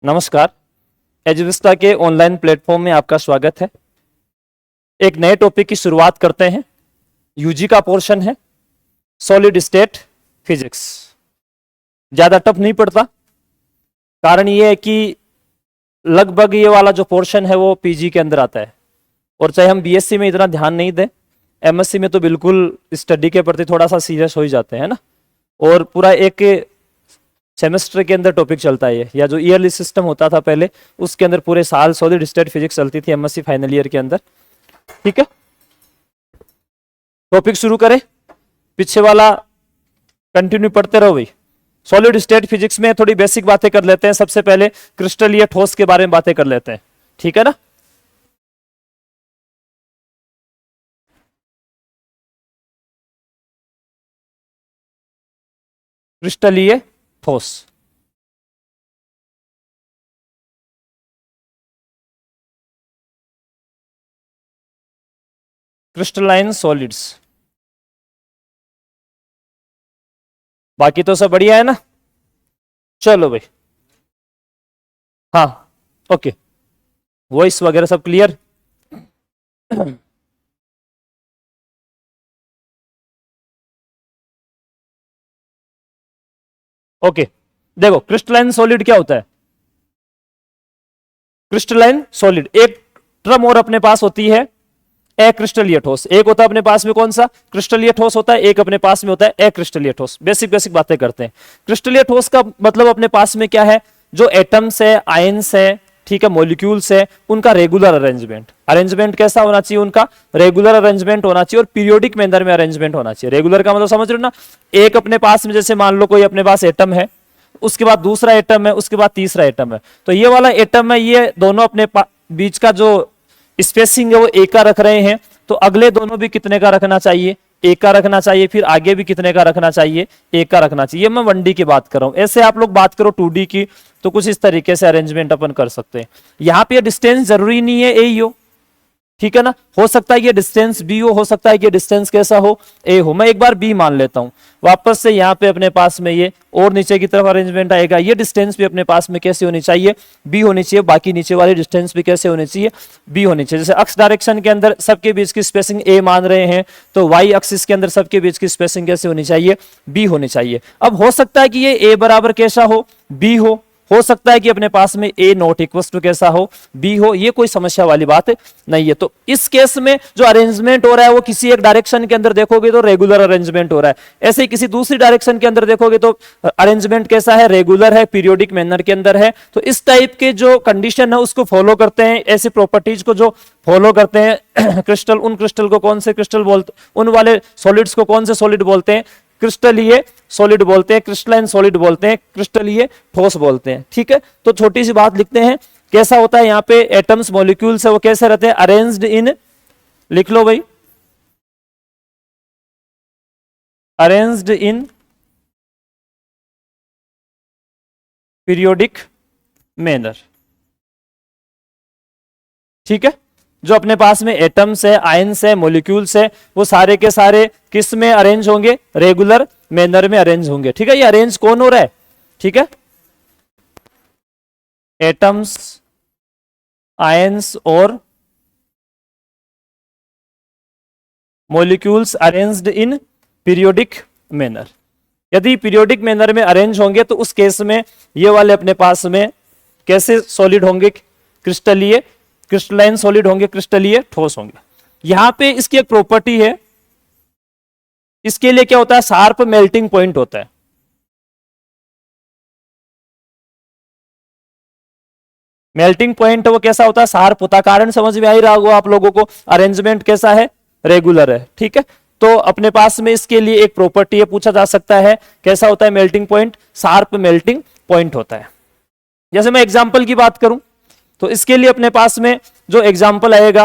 नमस्कार। एजुविस्टा के online platform में आपका स्वागत है। एक नए टॉपिक की शुरुआत करते हैं। यूजी का पोर्शन है सॉलिड स्टेट फिजिक्स। ज्यादा टफ नहीं पड़ता, कारण ये है कि लगभग ये वाला जो पोर्शन है वो पीजी के अंदर आता है, और चाहे हम बीएससी में इतना ध्यान नहीं दें, एमएससी में तो बिल्कुल स्टडी के प्रति थोड़ा सा सीरियस हो ही जाते हैं ना। और पूरा एक सेमेस्टर के अंदर टॉपिक चलता है, या जो ईयरली सिस्टम होता था पहले, उसके अंदर पूरे साल सॉलिड स्टेट फिजिक्स चलती थी एमएससी फाइनल ईयर के अंदर। ठीक है, टॉपिक शुरू करें। पीछे वाला कंटिन्यू पढ़ते रहो भाई। सॉलिड स्टेट फिजिक्स में थोड़ी बेसिक बातें कर लेते हैं। सबसे पहले क्रिस्टलीय ठोस के बारे में बातें कर लेते हैं, ठीक है ना। क्रिस्टलीय ठोस, क्रिस्टलाइन सॉलिड्स। बाकी तो सब बढ़िया है ना। चलो भाई, हाँ ओके, वॉइस वगैरह सब क्लियर। ओके, देखो क्रिस्टलाइन सॉलिड क्या होता है। क्रिस्टलाइन सॉलिड एक टर्म और अपने पास होती है अक्रिस्टलीय ठोस। एक होता है अपने पास में कौन सा, क्रिस्टलीय ठोस होता है। एक अपने पास में होता है अक्रिस्टलीय ठोस। बेसिक बेसिक बातें करते हैं। क्रिस्टलीय ठोस का मतलब अपने पास में क्या है, जो एटम्स है, आयंस है, ठीक है, मॉलिक्यूल्स है, उनका रेगुलर अरेंजमेंट। अरेंजमेंट कैसा होना चाहिए, उनका रेगुलर अरेंजमेंट होना चाहिए और पीरियोडिक मैनर में अरेंजमेंट होना चाहिए। रेगुलर का मतलब समझ रहे हो ना। एक अपने पास में, जैसे मान लो कोई अपने पास एटम है, उसके बाद दूसरा एटम है, उसके बाद तीसरा एटम है, तो ये वाला एटम है, ये दोनों अपने बीच का जो स्पेसिंग है वो एक का रख रहे हैं, तो अगले दोनों भी कितने का रखना चाहिए, एक का रखना चाहिए। फिर आगे भी कितने का रखना चाहिए, एक का रखना चाहिए। मैं 1D की बात कर रहा हूं। ऐसे आप लोग बात करो 2D की, तो कुछ इस तरीके से अरेंजमेंट अपन कर सकते हैं। यहां पे डिस्टेंस जरूरी नहीं है ए ही हो, ठीक है ना। हो सकता है ये डिस्टेंस बी हो सकता है कि डिस्टेंस कैसा हो, ए हो। मैं एक बार बी मान लेता हूं। वापस से यहाँ पे अपने पास में ये और नीचे की तरफ अरेंजमेंट आएगा। ये डिस्टेंस भी अपने पास में कैसे होनी चाहिए, बी होनी चाहिए। बाकी नीचे वाली डिस्टेंस भी कैसे होनी चाहिए, बी होनी चाहिए। जैसे अक्स डायरेक्शन के अंदर सबके बीच की स्पेसिंग ए मान रहे हैं, तो वाई एक्सिस के अंदर सबके बीच की स्पेसिंग कैसे होनी चाहिए, बी होनी चाहिए। अब हो सकता है कि ये ए बराबर कैसा हो, बी हो सकता है कि अपने पास में ए नॉट इक्वल टू कैसा हो, बी हो। ये कोई समस्या वाली बात नहीं है। तो इस केस में जो अरेंजमेंट हो रहा है वो किसी एक डायरेक्शन के अंदर देखोगे तो रेगुलर अरेंजमेंट हो रहा है। ऐसे ही किसी दूसरी डायरेक्शन के अंदर देखोगे तो अरेंजमेंट कैसा है, रेगुलर है, पीरियोडिक मैनर के अंदर है। तो इस टाइप के जो कंडीशन है उसको फॉलो करते हैं, ऐसी प्रॉपर्टीज को जो फॉलो करते हैं क्रिस्टल, उन क्रिस्टल को कौन से क्रिस्टल बोलते, उन वाले सॉलिड्स को कौन से सॉलिड बोलते हैं, क्रिस्टलीय सॉलिड बोलते हैं, क्रिस्टलाइन सॉलिड बोलते हैं, क्रिस्टलीय ठोस बोलते हैं। ठीक है, तो छोटी सी बात लिखते हैं। कैसा होता है यहाँ पे एटम्स मॉलिक्यूल्स है वो कैसे रहते हैं, अरेंज्ड इन, लिख लो भाई, अरेंज्ड इन पीरियोडिक मैनर। ठीक है, जो अपने पास में एटम्स है, आयंस है, मॉलिक्यूल्स है, वो सारे के सारे किस में अरेंज होंगे, रेगुलर मैनर में अरेंज होंगे। ठीक है, ये अरेंज कौन हो रहा है, ठीक है, एटम्स, आयंस और molecules arranged in periodic manner. यदि पीरियोडिक मैनर में अरेंज होंगे तो उस केस में ये वाले अपने पास में कैसे सॉलिड होंगे, क्रिस्टलीय, क्रिस्टलाइन सॉलिड होंगे, क्रिस्टलीय ठोस होंगे। यहां पे इसकी एक प्रॉपर्टी है, इसके लिए क्या होता है, शार्प मेल्टिंग पॉइंट होता है। मेल्टिंग पॉइंट वो कैसा होता है, शार्प होता है। कारण समझ में आ ही रहा होगा आप लोगों को, अरेंजमेंट कैसा है, रेगुलर है। ठीक है, तो अपने पास में इसके लिए एक प्रॉपर्टी है, पूछा जा सकता है कैसा होता है melting point, sharp melting point होता है। जैसे मैं एग्जांपल की बात करूं तो इसके लिए अपने पास में जो एग्जाम्पल आएगा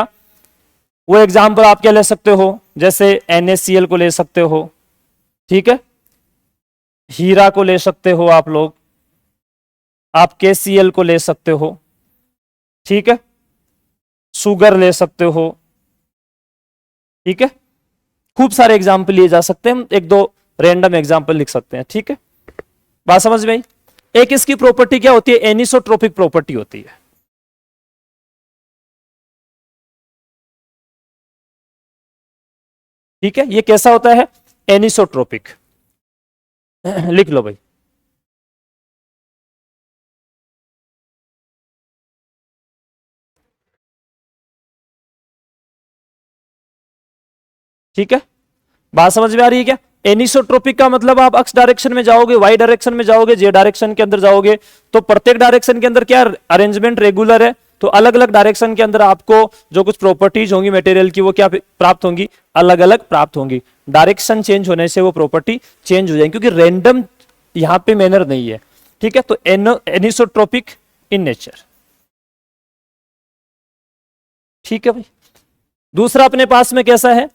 वो एग्जाम्पल आप क्या ले सकते हो, जैसे NaCl को ले सकते हो, ठीक है, हीरा को ले सकते हो आप लोग, आप KCl को ले सकते हो, ठीक है, शुगर ले सकते हो, ठीक है, खूब सारे एग्जाम्पल लिए जा सकते हैं। हम एक दो रैंडम एग्जाम्पल लिख सकते हैं। ठीक है, बात समझ में आई। एक इसकी प्रॉपर्टी क्या होती है, एनिसोट्रोपिक प्रॉपर्टी होती है। ठीक है, ये कैसा होता है, एनिसोट्रोपिक। लिख लो भाई। ठीक है, बात समझ में आ रही है क्या? एनिसोट्रोपिक का मतलब आप एक्स डायरेक्शन में जाओगे, वाई डायरेक्शन में जाओगे, जे डायरेक्शन के अंदर जाओगे, तो प्रत्येक डायरेक्शन के अंदर क्या अरेंजमेंट रेगुलर है, तो अलग अलग डायरेक्शन के अंदर आपको जो कुछ प्रॉपर्टीज होंगी मटेरियल की वो क्या प्राप्त होंगी, अलग अलग प्राप्त होंगी। डायरेक्शन चेंज होने से वो प्रॉपर्टी चेंज हो जाएगी, क्योंकि रैंडम यहां पे मैनर नहीं है। ठीक है, तो एनिसोट्रोपिक इन नेचर। ठीक है भाई, दूसरा अपने पास में कैसा है,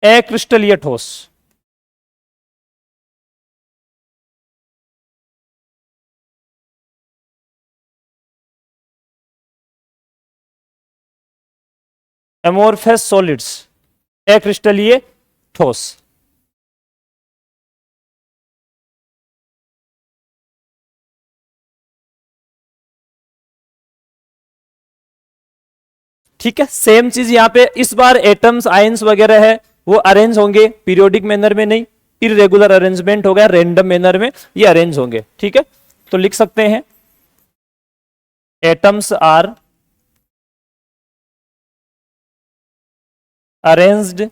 अक्रिस्टलीय ठोस। एमोर्फस सॉलिड्स, अक्रिस्टलीय ठोस। ठीक है, सेम चीज यहां पे इस बार एटम्स आयंस वगैरह है वो अरेंज होंगे पीरियोडिक मैनर में, नहीं इरेगुलर अरेंजमेंट होगा, रैंडम मैनर में ये अरेंज होंगे। ठीक है, तो लिख सकते हैं atoms are arranged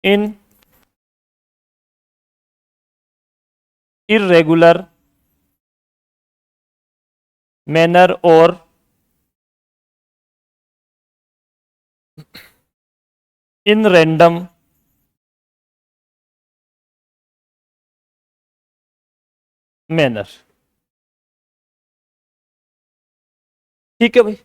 in irregular manner or in random manner। ठीक है भाई,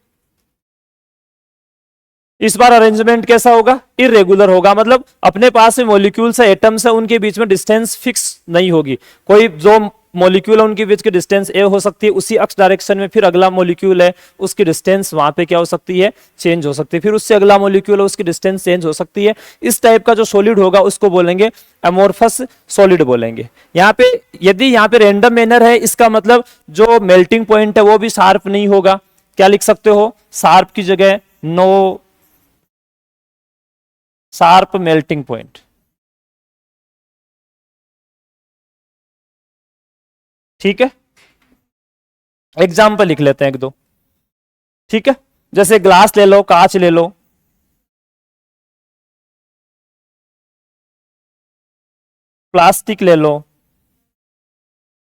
इस बार अरेंजमेंट कैसा होगा, इरेगुलर होगा, मतलब अपने पास में मॉलिक्यूल्स है, एटम्स है, उनके बीच में डिस्टेंस फिक्स नहीं होगी। कोई जो मॉलिक्यूल है उनके बीच की डिस्टेंस ए हो सकती है, उसी एक्स डायरेक्शन में फिर अगला मॉलिक्यूल है उसकी डिस्टेंस वहां पे क्या हो सकती है, चेंज हो सकती है, फिर उससे अगला मॉलिक्यूल है उसकी डिस्टेंस चेंज हो सकती है। इस टाइप का जो सॉलिड होगा उसको बोलेंगे अमोर्फस सॉलिड बोलेंगे। यहाँ पे यदि यहाँ पे रैंडम मैनर है, इसका मतलब जो मेल्टिंग पॉइंट है वो भी शार्प नहीं होगा। क्या लिख सकते हो, शार्प की जगह नो शार्प मेल्टिंग पॉइंट। ठीक है, एग्जाम्पल लिख लेते हैं एक दो। ठीक है, जैसे ग्लास ले लो, कांच ले लो, प्लास्टिक ले लो,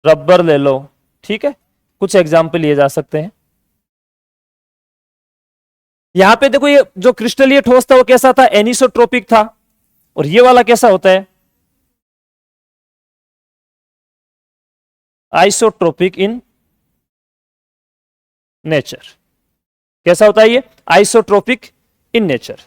रबर ले लो। ठीक है, कुछ एग्जाम्पल लिए जा सकते हैं। यहां पे देखो, ये जो क्रिस्टलीय ठोस था वो कैसा था, एनिसोट्रोपिक था, और ये वाला कैसा होता है, आइसोट्रोपिक इन नेचर। कैसा होता है ये, आइसोट्रोपिक इन नेचर।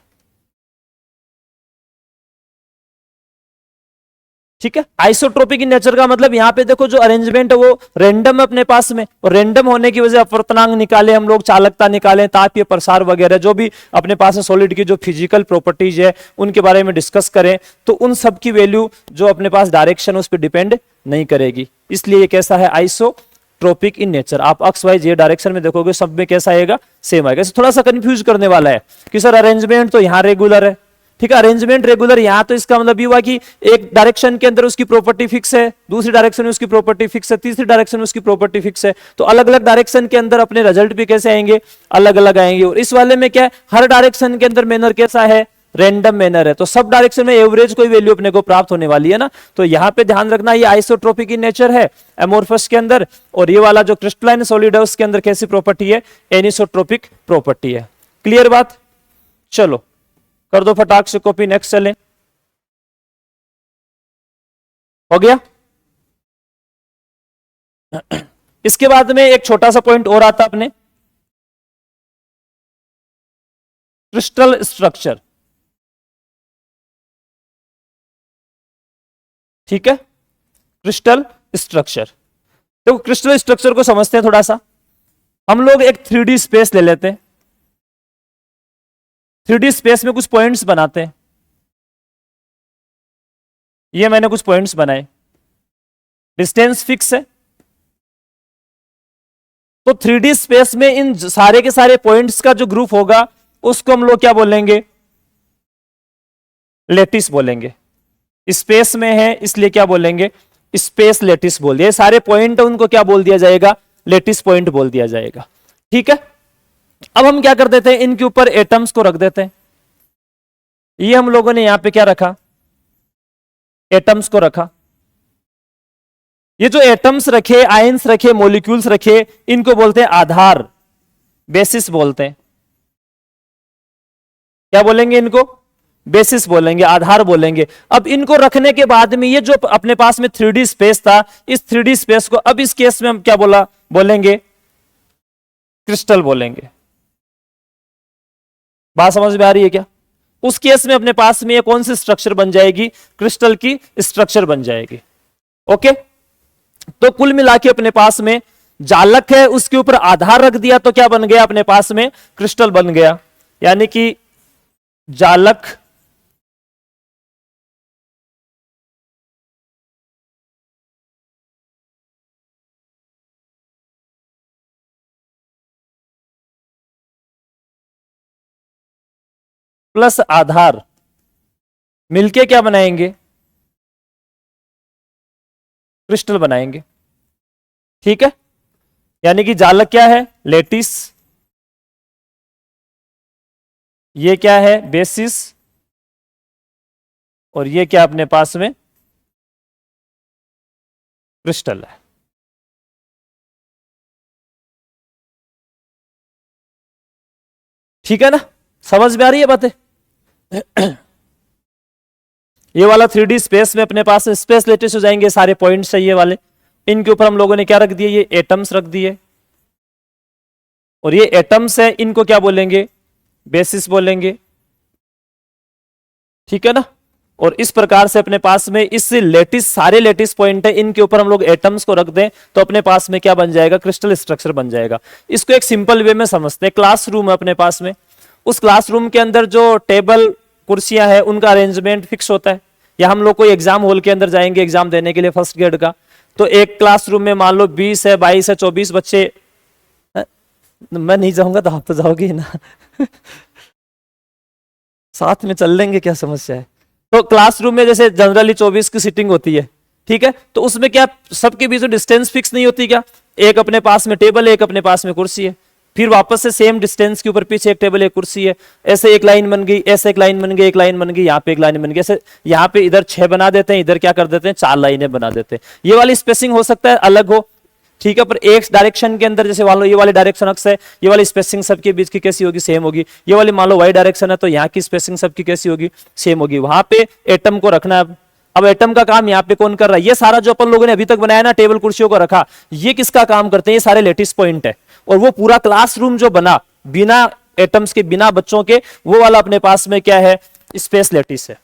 ठीक है, आइसोट्रोपिक इन नेचर का मतलब यहां पे देखो जो अरेंजमेंट है वो रैंडम है अपने पास में, और रैंडम होने की वजह अपवर्तनांक निकाले हम लोग, चालकता निकाले, तापीय प्रसार वगैरह जो भी अपने पास है सॉलिड की जो फिजिकल प्रॉपर्टीज है उनके बारे में डिस्कस करें, तो उन सब की वैल्यू जो अपने पास डायरेक्शन उस पर डिपेंड नहीं करेगी। इसलिए ये कैसा है, आइसोट्रोपिक इन नेचर। आप एक्स वाई जे डायरेक्शन में देखोगे सब में कैसा आएगा, सेम आएगा। थोड़ा सा कंफ्यूज करने वाला है कि सर अरेंजमेंट तो यहां रेगुलर है। ठीक है, अरेंजमेंट रेगुलर यहां, तो इसका मतलब ये हुआ कि एक डायरेक्शन के अंदर उसकी प्रॉपर्टी फिक्स है, दूसरी डायरेक्शन में उसकी प्रॉपर्टी फिक्स है, तीसरी डायरेक्शन में उसकी प्रॉपर्टी फिक्स है, तो अलग अलग डायरेक्शन के अंदर अपने रिजल्ट भी कैसे आएंगे, अलग अलग आएंगे। और इस वाले में क्या है, हर डायरेक्शन के अंदर मैनर कैसा है, रैंडम मैनर है, तो सब डायरेक्शन में एवरेज कोई वैल्यू अपने को प्राप्त होने वाली है ना। तो यहां पे ध्यान रखना, ये आइसोट्रोपिक इन नेचर है एमोर्फस के अंदर, और ये वाला जो क्रिस्टलाइन सॉलिड है उसके अंदर कैसी प्रॉपर्टी है, एनिसोट्रोपिक प्रॉपर्टी है। क्लियर बात, चलो कर दो फटाक से कॉपी, नेक्स्ट चलें। हो गया। इसके बाद में एक छोटा सा पॉइंट और आता अपने, क्रिस्टल स्ट्रक्चर। ठीक है, क्रिस्टल स्ट्रक्चर, तो क्रिस्टल स्ट्रक्चर को समझते हैं थोड़ा सा। हम लोग एक 3D स्पेस ले लेते हैं, 3D स्पेस में कुछ पॉइंट्स बनाते हैं। ये मैंने कुछ पॉइंट्स बनाए, डिस्टेंस फिक्स है। तो 3D स्पेस में इन सारे के सारे पॉइंट्स का जो ग्रुप होगा उसको हम लोग क्या बोलेंगे, लेटिस बोलेंगे। स्पेस में है इसलिए क्या बोलेंगे, स्पेस लेटिस बोल दिया। सारे पॉइंट उनको क्या बोल दिया जाएगा, लेटिस पॉइंट बोल दिया जाएगा। ठीक है, अब हम क्या कर देते हैं, इनके ऊपर एटम्स को रख देते हैं। ये हम लोगों ने यहां पे क्या रखा, एटम्स को रखा। ये जो एटम्स रखे, आयंस रखे, मॉलिक्यूल्स रखे, इनको बोलते हैं आधार, बेसिस बोलते हैं। क्या बोलेंगे इनको, बेसिस बोलेंगे, आधार बोलेंगे। अब इनको रखने के बाद में ये जो अपने पास में 3D स्पेस था, इस 3D स्पेस को अब इस केस में हम क्या बोलेंगे, क्रिस्टल बोलेंगे। बात समझ में आ रही है क्या? उस केस में अपने पास में ये कौन सी स्ट्रक्चर बन जाएगी, क्रिस्टल की स्ट्रक्चर बन जाएगी। ओके, तो कुल मिला के अपने पास में जालक है, उसके ऊपर आधार रख दिया तो क्या बन गया, अपने पास में क्रिस्टल बन गया। यानी कि जालक प्लस आधार मिलके क्या बनाएंगे, क्रिस्टल बनाएंगे। ठीक है, यानी कि जालक क्या है, लेटिस, ये क्या है, बेसिस, और ये क्या अपने पास में क्रिस्टल है। ठीक है ना, समझ में आ रही है बातें? ये वाला 3D स्पेस में अपने पास स्पेस लेटेस्ट हो जाएंगे, सारे पॉइंट्स है ये वाले। इनके ऊपर हम लोगों ने क्या रख दिए, ये एटम्स रख दिए, और ये एटम्स है, इनको क्या बोलेंगे, बेसिस बोलेंगे। ठीक है ना, और इस प्रकार से अपने पास में इस लेटिस, सारे लेटिस पॉइंट है, इनके ऊपर हम लोग एटम्स को रख दें तो अपने पास में क्या बन जाएगा, क्रिस्टल स्ट्रक्चर बन जाएगा। इसको एक सिंपल वे में समझते हैं। क्लासरूम है अपने पास में, उस क्लासरूम के अंदर जो टेबल कुर्सियां हैं उनका अरेंजमेंट फिक्स होता है। या हम लोग कोई एग्जाम हॉल के अंदर जाएंगे एग्जाम देने के लिए फर्स्ट ग्रेड का, तो एक क्लासरूम में मान लो 20 है, 22 है, 24 बच्चे। मैं नहीं जाऊंगा तो आप तो जाओगे ना। साथ में चल लेंगे, क्या समस्या है। तो क्लासरूम में जैसे जनरली 24 की सीटिंग होती है, ठीक है, तो उसमें क्या सबके बीच में डिस्टेंस फिक्स नहीं होती क्या, एक अपने पास में टेबल है, एक अपने पास में कुर्सी है, फिर वापस से सेम डिस्टेंस के ऊपर पीछे एक टेबल एक कुर्सी है, ऐसे एक लाइन बन गई, ऐसे एक लाइन बन गई, एक लाइन बन गई, यहाँ पे एक लाइन बन गई, ऐसे यहाँ पे इधर 6 बना देते हैं, इधर क्या कर देते हैं 4 लाइनें बना देते हैं। ये वाली स्पेसिंग हो सकता है अलग हो, ठीक है, पर एक डायरेक्शन के अंदर जैसे मान लो ये वाली डायरेक्शन अक्स है, ये वाली स्पेसिंग सबके बीच की कैसी होगी, सेम होगी। ये वाली मान लो वाई डायरेक्शन है, तो यहाँ की स्पेसिंग सबकी कैसी होगी, सेम होगी। वहां पे एटम को रखना है। अब एटम का काम यहाँ पे कौन कर रहा है, ये सारा जो अपन लोगों ने अभी तक बनाया ना, टेबल कुर्सियों को रखा, ये किसका काम करते हैं, ये सारे लेटेस्ट पॉइंट है। और वो पूरा क्लासरूम जो बना बिना एटम्स के, बिना बच्चों के, वो वाला अपने पास में क्या है, स्पेस लेटिस है।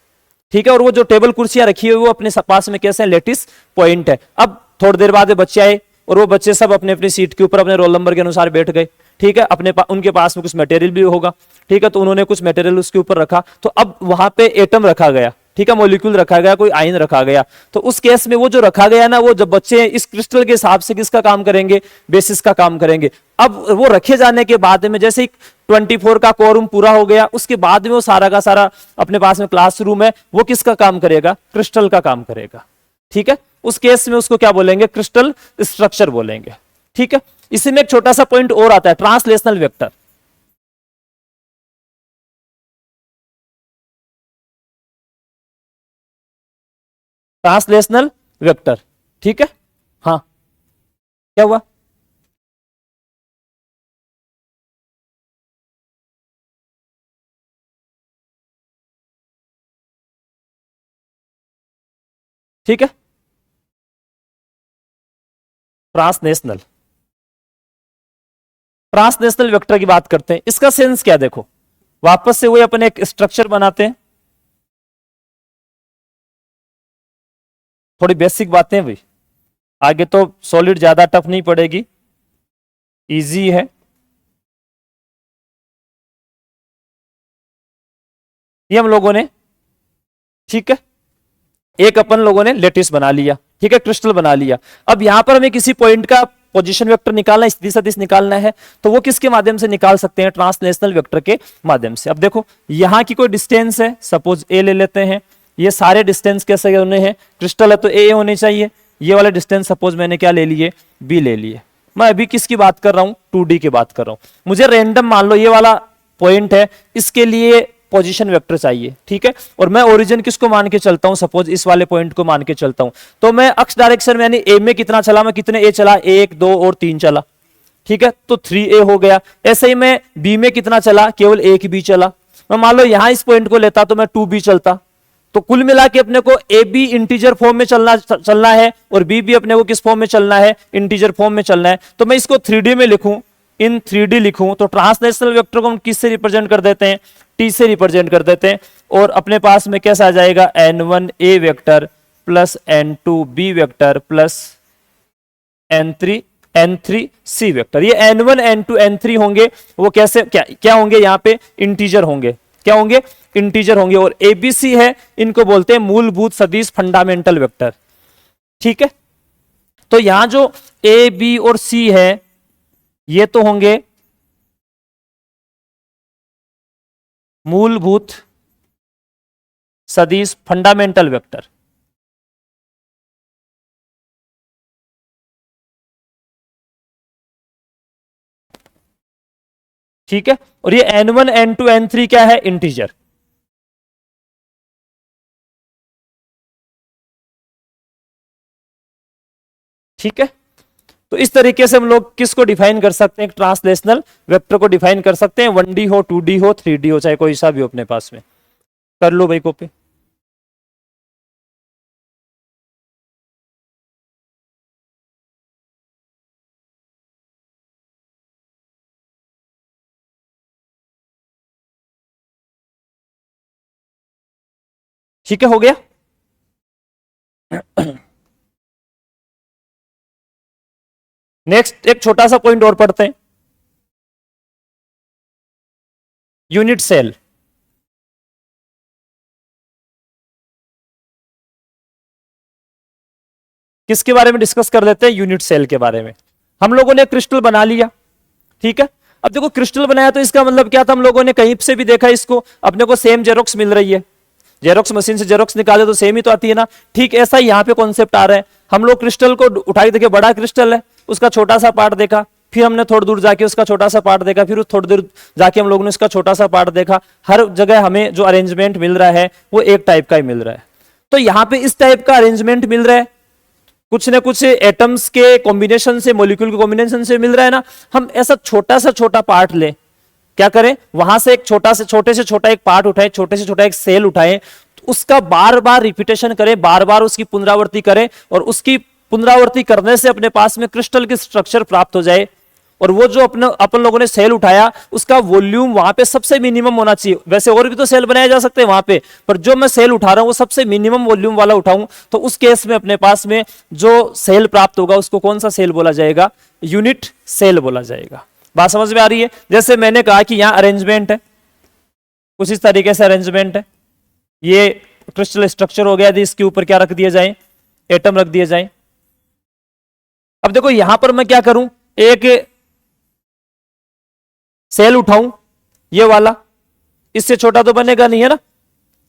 ठीक है, और वो जो टेबल कुर्सियां रखी हुई वो अपने पास में कैसे लेटिस पॉइंट है। अब थोड़ी देर बाद बच्चे आए और वो बच्चे सब अपने अपनी सीट के ऊपर अपने रोल नंबर के अनुसार बैठ गए। ठीक है, उनके पास में कुछ मटेरियल भी होगा, ठीक है, तो उन्होंने कुछ मटेरियल उसके ऊपर रखा, तो अब वहां पे एटम रखा गया, ठीक है, मॉलिक्यूल रखा गया, कोई आयन रखा गया। तो उस केस में वो जो रखा गया ना, वो जब बच्चे इस क्रिस्टल के हिसाब से किसका काम करेंगे, बेसिस का काम करेंगे। अब वो रखे जाने के बाद में जैसे 24 का कोरम पूरा हो गया, उसके बाद में वो सारा का सारा अपने पास में क्लासरूम है, वो किसका काम करेगा, क्रिस्टल का काम करेगा। ठीक है, उस केस में उसको क्या बोलेंगे, क्रिस्टल स्ट्रक्चर बोलेंगे। ठीक है, इसी में एक छोटा सा पॉइंट और आता है, ट्रांसलेशनल वेक्टर। ट्रांसलेशनल वेक्टर, ठीक है, हाँ, क्या हुआ, ठीक है, ट्रांसनेशनल, ट्रांसनेशनल वेक्टर की बात करते हैं। इसका सेंस क्या, देखो वापस से वही अपन एक स्ट्रक्चर बनाते हैं, थोड़ी बेसिक बातें भाई, आगे तो सॉलिड ज्यादा टफ नहीं पड़ेगी, इजी है। ये हम लोगों ने, ठीक है, एक अपन लोगों ने लेटिस बना लिया, ठीक है, क्रिस्टल बना लिया। अब यहां पर हमें किसी पॉइंट का पोजीशन वेक्टर निकालना है, स्थिति सदिश निकालना है, तो वो किसके माध्यम से निकाल सकते हैं? ट्रांसलेशनल वेक्टर के माध्यम से। अब देखो यहां की कोई डिस्टेंस है, सपोज ए ले लेते हैं, ये सारे डिस्टेंस कैसे होने हैं? क्रिस्टल है तो ए होने चाहिए। ये वाला डिस्टेंस सपोज मैंने क्या ले लिए? बी ले लिए। मैं अभी किसकी बात कर रहा हूं? 2D की बात कर रहा हूं। मुझे रैंडम मान लो ये वाला पॉइंट है, इसके लिए पोजीशन वेक्टर चाहिए, ठीक है, और मैं ओरिजिन किसको मान के चलता हूं? सपोज इस वाले पॉइंट को मान के चलता हूं, तो मैं अक्ष डायरेक्शन में यानी ए में कितना चला? मैं कितने ए चला? 1 2 और 3 चला, ठीक है, तो 3a हो गया। ऐसे ही मैं बी में कितना चला? केवल 1 बी चला। मैं मान लो यहां इस पॉइंट को लेता तो मैं 2b चलता। तो कुल मिला के अपने को ए बी इंटीजर फॉर्म में चलना है और बी भी अपने को किस फॉर्म में चलना है? इंटीजर फॉर्म में चलना है। तो मैं इसको 3D में लिखूं, इन 3D लिखूं, तो ट्रांसलेशनल वेक्टर को हम किससे रिप्रेजेंट कर देते हैं? टी से रिप्रेजेंट कर देते हैं। और अपने पास में कैसा आ जाएगा? n1a vector plus n2b vector plus n3c vector. ये n1 n2 n3 होंगे, वो कैसे क्या होंगे? यहां पे इंटीजर होंगे। क्या होंगे? इंटीजर होंगे। और एबीसी है, इनको बोलते हैं मूलभूत सदिश, फंडामेंटल वेक्टर, ठीक है। तो यहां जो ए बी और सी है ये तो होंगे मूलभूत सदिश, फंडामेंटल वेक्टर, ठीक है। और ये n1 n2 n3 क्या है? इंटीजर। ठीक है, तो इस तरीके से हम लोग किसको डिफाइन कर सकते हैं? ट्रांसलेशनल वेक्टर को डिफाइन कर सकते हैं। 1D हो, 2D हो, 3D हो, चाहे कोई सा भी हो अपने पास में। कर लो भाई कॉपी। ठीक है, हो गया। नेक्स्ट एक छोटा सा पॉइंट और पढ़ते हैं, यूनिट सेल। किसके बारे में डिस्कस कर लेते हैं? यूनिट सेल के बारे में। हम लोगों ने क्रिस्टल बना लिया, ठीक है। अब देखो क्रिस्टल बनाया तो इसका मतलब क्या था? हम लोगों ने कहीं से भी देखा इसको, अपने को सेम जेरोक्स मिल रही है। जेरोक्स मशीन से जेरोक्स निकाले तो सेम ही तो आती है ना। ठीक ऐसा ही यहाँ पे कॉन्सेप्ट आ रहा है। हम लोग क्रिस्टल को उठाई, देखे बड़ा क्रिस्टल है, उसका छोटा सा पार्ट देखा, फिर हमने थोड़ी दूर जाके उसका छोटा सा पार्ट देखा, फिर थोड़ी दूर जाके हम लोगों ने उसका छोटा सा पार्ट देखा। हर जगह हमें जो अरेंजमेंट मिल रहा है वो एक टाइप का ही मिल रहा है। तो यहाँ पे इस टाइप का अरेंजमेंट मिल रहा है, कुछ ना कुछ एटम्स के कॉम्बिनेशन से, मॉलिक्यूल के कॉम्बिनेशन से मिल रहा है ना। हम ऐसा छोटा सा छोटा पार्ट ले, क्या करें? वहां से एक छोटे से छोटा एक पार्ट उठाए, छोटे से छोटा एक सेल उठाए, उसका बार बार रिपीटेशन करें, बार बार उसकी पुनरावृत्ति करें, और उसकी पुनरावृत्ति करने से अपने पास में क्रिस्टल की स्ट्रक्चर प्राप्त हो जाए। और वो जो अपन लोगों ने सेल उठाया उसका वॉल्यूम वहां पे सबसे मिनिमम होना चाहिए। वैसे और भी तो सेल बनाए जा सकते हैं वहां पे, पर जो मैं सेल उठा रहा हूं वो सबसे मिनिमम वॉल्यूम वाला उठाऊं, तो उस केस में अपने पास में जो सेल प्राप्त होगा उसको कौन सा सेल बोला जाएगा? यूनिट सेल बोला जाएगा। बात समझ में आ रही है? जैसे मैंने कहा कि यहां अरेंजमेंट है, कुछ इस तरीके से अरेंजमेंट है, ये क्रिस्टल स्ट्रक्चर हो गया, यदि इसके ऊपर क्या रख दिया जाए? एटम रख दिया जाए। अब देखो यहां पर मैं क्या करूं, एक सेल उठाऊं, ये वाला, इससे छोटा तो बनेगा नहीं है ना।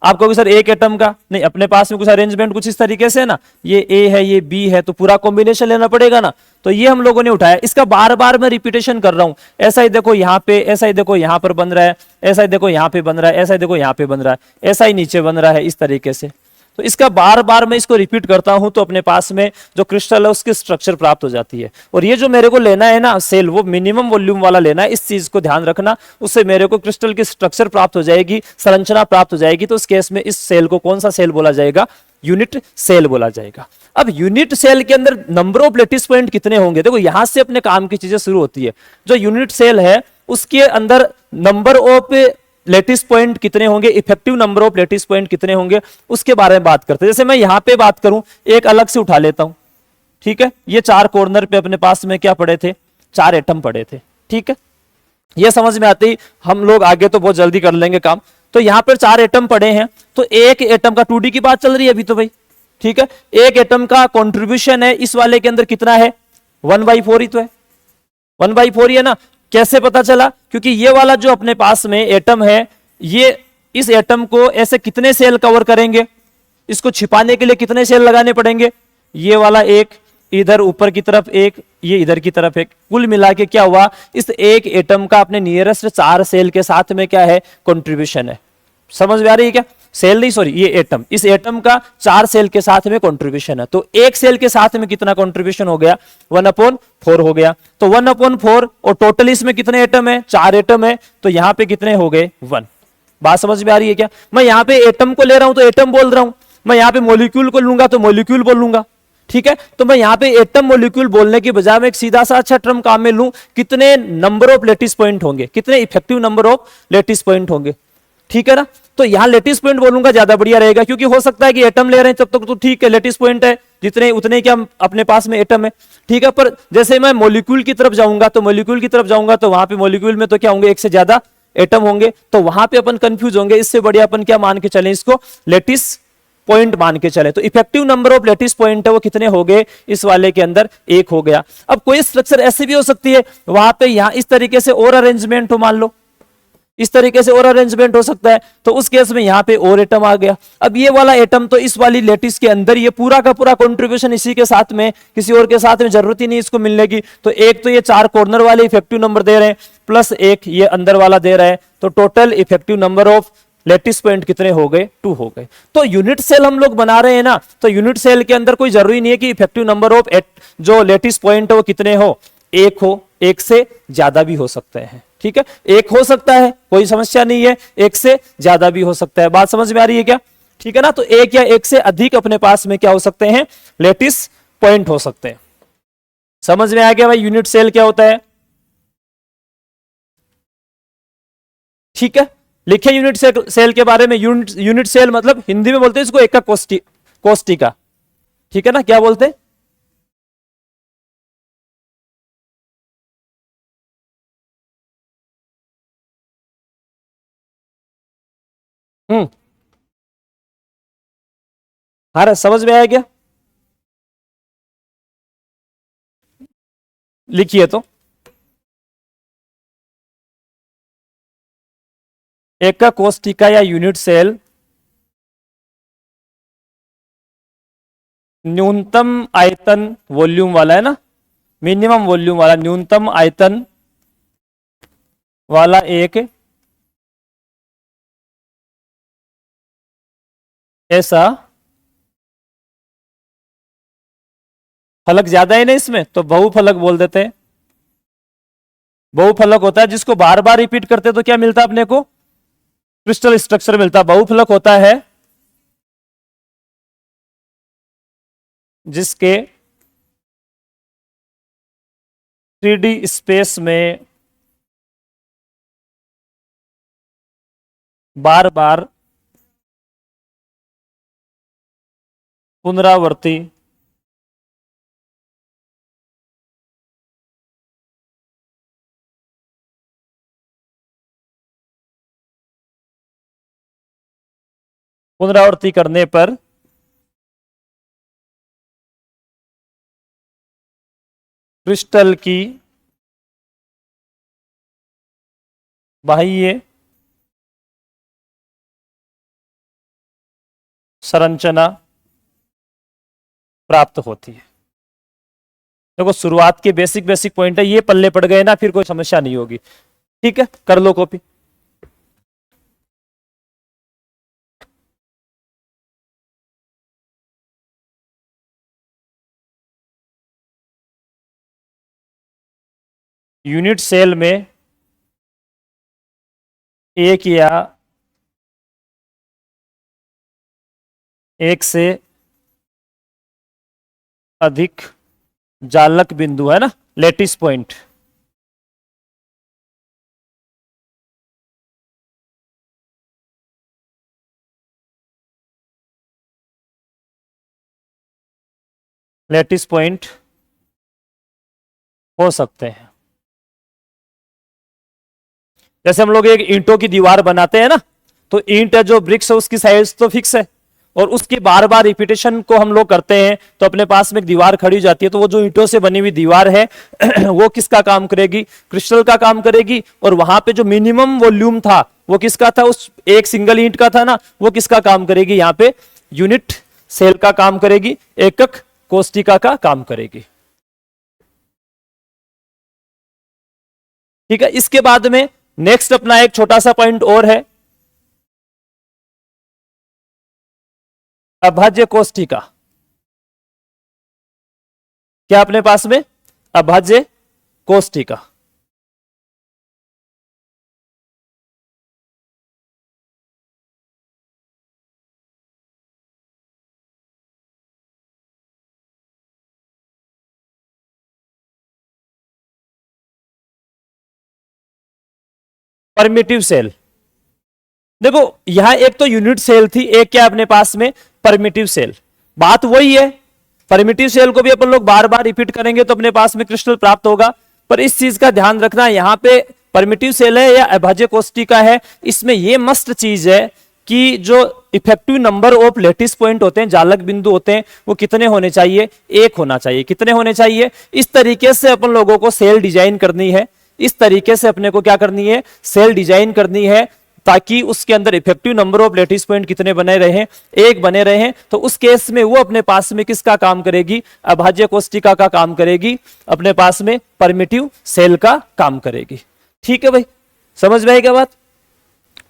आप कहोगे सर एक एटम का नहीं, अपने पास में कुछ अरेंजमेंट कुछ इस तरीके से है ना, ये ए है, ये बी है, तो पूरा कॉम्बिनेशन लेना पड़ेगा ना। तो ये हम लोगों ने उठाया, इसका बार बार मैं रिपीटेशन कर रहा हूं। ऐसा ही देखो यहां पे, ऐसा ही देखो यहां पर बन रहा है, ऐसा ही देखो यहां पे बन रहा है, ऐसा ही देखो यहां पे बन रहा है, ऐसा ही नीचे बन रहा है, इस तरीके से। तो इसका बार बार मैं इसको रिपीट करता हूं तो अपने पास में जो क्रिस्टल है उसकी स्ट्रक्चर प्राप्त हो जाती है। और ये जो मेरे को लेना है ना सेल, वो मिनिमम वॉल्यूम वाला लेना है, इस चीज को ध्यान रखना। उससे मेरे को क्रिस्टल की स्ट्रक्चर प्राप्त हो जाएगी, संरचना प्राप्त हो जाएगी। तो उस केस में इस सेल को कौन सा सेल बोला जाएगा? यूनिट सेल बोला जाएगा। अब यूनिट सेल के अंदर नंबर ऑफ लैटिस पॉइंट कितने होंगे? देखो यहां से अपने काम की चीजें शुरू होती है। जो यूनिट सेल है उसके अंदर नंबर ऑफ लैटिस पॉइंट कितने होंगे, effective number of lattice point कितने होंगे, उसके बारे में बात करते हैं। जैसे मैं यहां पे बात करूं, एक अलग से उठा लेता हूं, ठीक है। ये 4 कॉर्नर पे अपने पास में क्या पड़े थे? 4 एटम पड़े थे, ठीक है। ये समझ में आते ही हम लोग आगे तो बहुत जल्दी कर लेंगे काम। तो यहां पर 4 एटम पड़े हैं, तो एक एटम का 2D की बात चल रही है अभी तो भाई, ठीक है, एक एटम का कंट्रीब्यूशन है इस वाले के अंदर कितना है, 1/4 ही तो है, 1/4 ही है ना। कैसे पता चला, क्योंकि ये वाला जो अपने पास में एटम है, ये इस एटम को ऐसे कितने सेल कवर करेंगे, इसको छिपाने के लिए कितने सेल लगाने पड़ेंगे, ये वाला एक, इधर ऊपर की तरफ एक, ये इधर की तरफ एक, कुल मिला के क्या हुआ, इस एक एटम का अपने नियरेस्ट 4 सेल के साथ में क्या है, कंट्रीब्यूशन है। समझ में आ रही है क्या, सेल नहीं सॉरी, ये एटम, इस एटम का 4 सेल के साथ में कंट्रीब्यूशन है। तो एक सेल के साथ में कितना कंट्रीब्यूशन हो गया, 1/4 हो गया। तो 1/4 और टोटल इसमें कितने एटम है, 4 एटम है, तो यहां पे कितने हो गए, 1। बात समझ में आ रही है क्या, मैं यहां पे एटम को ले रहा हूं तो एटम बोल रहा हूं, मैं यहां पे मॉलिक्यूल को लूंगा तो मॉलिक्यूल बोलूंगा, ठीक है। तो मैं यहां पे एटम मॉलिक्यूल बोलने की बजाय मैं एक सीधा सा अच्छा टर्म काम में लूं, कितने नंबर ऑफ लेटिस पॉइंट होंगे, कितने effective number of lattice point होंगे, ठीक है ना। तो यहां लेटिस पॉइंट बोलूंगा ज्यादा बढ़िया रहेगा, क्योंकि हो सकता है कि एटम ले रहे हैं तब तक तो ठीक है, लेटिस पॉइंट है जितने उतने क्या अपने पास में एटम है, ठीक है। पर जैसे मैं मॉलिक्यूल की तरफ जाऊंगा तो वहां पे मॉलिक्यूल में तो क्या होंगे, एक से ज्यादा एटम होंगे, तो वहां पे अपन कंफ्यूज होंगे। इससे बढ़िया अपन क्या मान के चले, इसको लेटिस पॉइंट मान के चले। तो effective number of lattice point है वो कितने हो गए, इस वाले के अंदर 1 हो गया। अब कोई स्ट्रक्चर ऐसी भी हो सकती है, वहां पे यहां इस तरीके से और अरेंजमेंट हो, मान लो इस तरीके से और अरेंजमेंट हो सकता है, तो उस केस में यहां पे और एटम आ गया। अब ये वाला एटम तो इस वाली लेटिस के अंदर, ये पूरा का पूरा कंट्रीब्यूशन इसी के साथ में, किसी और के साथ में जरूरत ही नहीं इसको मिलने की। तो एक तो ये 4 कॉर्नर वाले इफेक्टिव नंबर दे रहे हैं, प्लस एक ये अंदर वाला दे रहा है, तो total effective number of lattice point कितने हो गए, 2 हो गए। तो यूनिट सेल हम लोग बना रहे हैं ना, तो यूनिट सेल के अंदर कोई जरूरी नहीं है कि इफेक्टिव नंबर ऑफ जो लेटिस पॉइंट है वो कितने हो, 1 हो, 1 से ज्यादा भी हो सकते हैं, ठीक है। 1 हो सकता है, कोई समस्या नहीं है, 1 से ज्यादा भी हो सकता है। बात समझ में आ रही है क्या, ठीक है ना। तो 1 या 1 से अधिक अपने पास में क्या हो सकते हैं, लेटिस पॉइंट हो सकते हैं। समझ में आ गया भाई यूनिट सेल क्या होता है, ठीक है। लिखे यूनिट सेल के बारे में, यूनिट सेल मतलब हिंदी में बोलते हैं इसको एक का कोष्टिका, ठीक है ना। क्या बोलते हैं, हाँ समझ में आया क्या, लिखिए तो एक का कोष्टिका या यूनिट सेल न्यूनतम आयतन वॉल्यूम वाला है ना, मिनिमम वॉल्यूम वाला, न्यूनतम आयतन वाला एक ऐसा फलक, ज्यादा है ना इसमें तो बहुफलक बोल देते हैं। बहुफलक होता है जिसको बार बार रिपीट करते तो क्या मिलता है अपने को, क्रिस्टल स्ट्रक्चर मिलता। बहुफलक होता है जिसके 3D स्पेस में बार बार पुनरावर्ती करने पर क्रिस्टल की बाह्य संरचना प्राप्त होती है। देखो शुरुआत के बेसिक बेसिक पॉइंट है, ये पल्ले पड़ गए ना, फिर कोई समस्या नहीं होगी, ठीक है। कर लो कॉपी। यूनिट सेल में एक या एक से अधिक जालक बिंदु है ना, लेटिस पॉइंट, लेटिस पॉइंट हो सकते हैं। जैसे हम लोग एक ईंटों की दीवार बनाते हैं ना, तो ईंट है जो ब्रिक्स है उसकी साइज तो फिक्स है, और उसके बार बार रिपीटेशन को हम लोग करते हैं तो अपने पास में एक दीवार खड़ी हो जाती है। तो वो जो ईंटों से बनी हुई दीवार है वो किसका काम करेगी? क्रिस्टल का काम करेगी। और वहां पे जो मिनिमम वॉल्यूम था वो किसका था? उस एक सिंगल ईंट का था ना, वो किसका काम करेगी? यहाँ पे यूनिट सेल का काम करेगी, एकक कोष्टिका का काम करेगी। ठीक है, इसके बाद में नेक्स्ट अपना एक छोटा सा पॉइंट और है, अभाज्य कोष्टिका। क्या अपने पास में? अभाज्य कोष्टिका। परमिटिव सेल, देखो यहां एक तो यूनिट सेल थी, एक क्या अपने पास में? Primitive cell. बात वही है, परमिटिव सेल को भी अपन लोग बार बार रिपीट करेंगे तो अपने पास में क्रिस्टल प्राप्त होगा। पर इस चीज का ध्यान रखना, यहां पे परमिटिव सेल है या अभाज्य कोष्टिका है, इसमें यह मस्त चीज है कि जो effective number of lattice point होते हैं, जालक बिंदु होते हैं, वो कितने होने चाहिए? एक होना चाहिए। कितने होने चाहिए? इस तरीके से अपन लोगों को सेल डिजाइन करनी है, इस तरीके से अपने को क्या करनी है? सेल डिजाइन करनी है, ताकि उसके अंदर effective number of lattice point कितने बने रहे? एक बने रहे। तो उस केस में वो अपने पास में किसका काम करेगी? अभाज्य कोष्टिका का काम करेगी, अपने पास में परमिटिव सेल का काम करेगी। ठीक है भाई, समझ में आई क्या बात?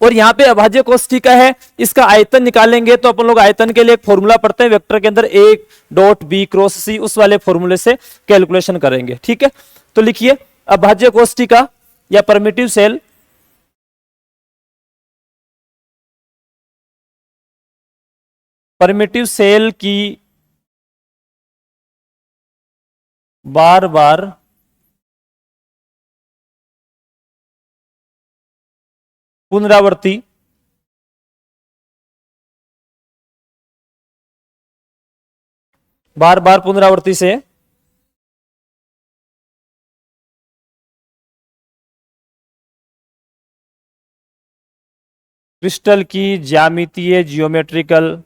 और यहां पे अभाज्य कोष्टिका है, इसका आयतन निकालेंगे तो अपन लोग आयतन के लिए एक फॉर्मूला पढ़ते हैं वेक्टर के अंदर, एक डॉट बी क्रॉस सी, उस वाले फॉर्मूले से कैलकुलेशन करेंगे। ठीक है, तो लिखिए अभाज्य कोष्टिका या परमिटिव सेल परमिटिव सेल की बार बार पुनरावृत्ति से क्रिस्टल की ज्यामितीय जियोमेट्रिकल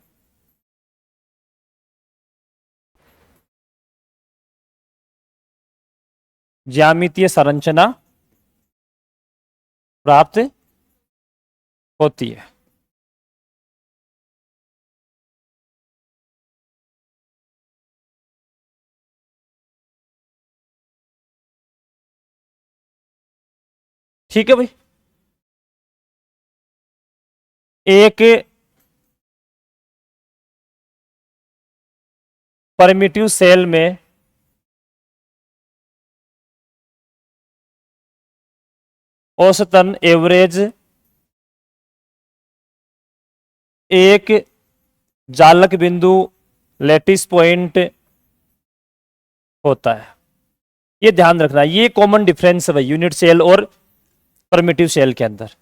संरचना प्राप्त होती है। ठीक है भाई, एक परमिटिव सेल में औसतन एवरेज एक जालक बिंदु लेटिस पॉइंट होता है। ये ध्यान रखना, ये कॉमन डिफरेंस है भाई यूनिट सेल और परमिटिव सेल के अंदर।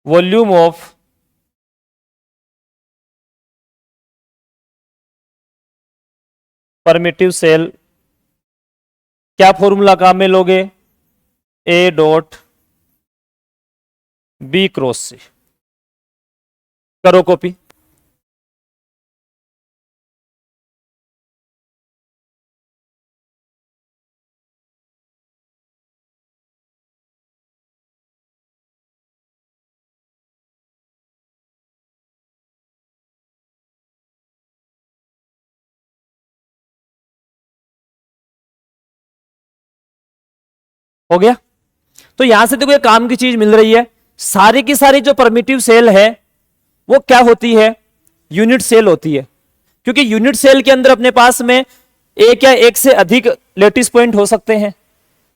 वॉल्यूम ऑफ परमिटिव सेल क्या फॉर्मूला काम में लोगे? ए डॉट बी क्रॉस सी। करो कॉपी। हो गया? तो यहां से देखो ये काम की चीज मिल रही है, सारी की सारी जो परमिटिव सेल है वो क्या होती है? यूनिट सेल होती है। क्योंकि यूनिट सेल के अंदर अपने पास में एक या एक से अधिक लेटिस पॉइंट हो सकते हैं।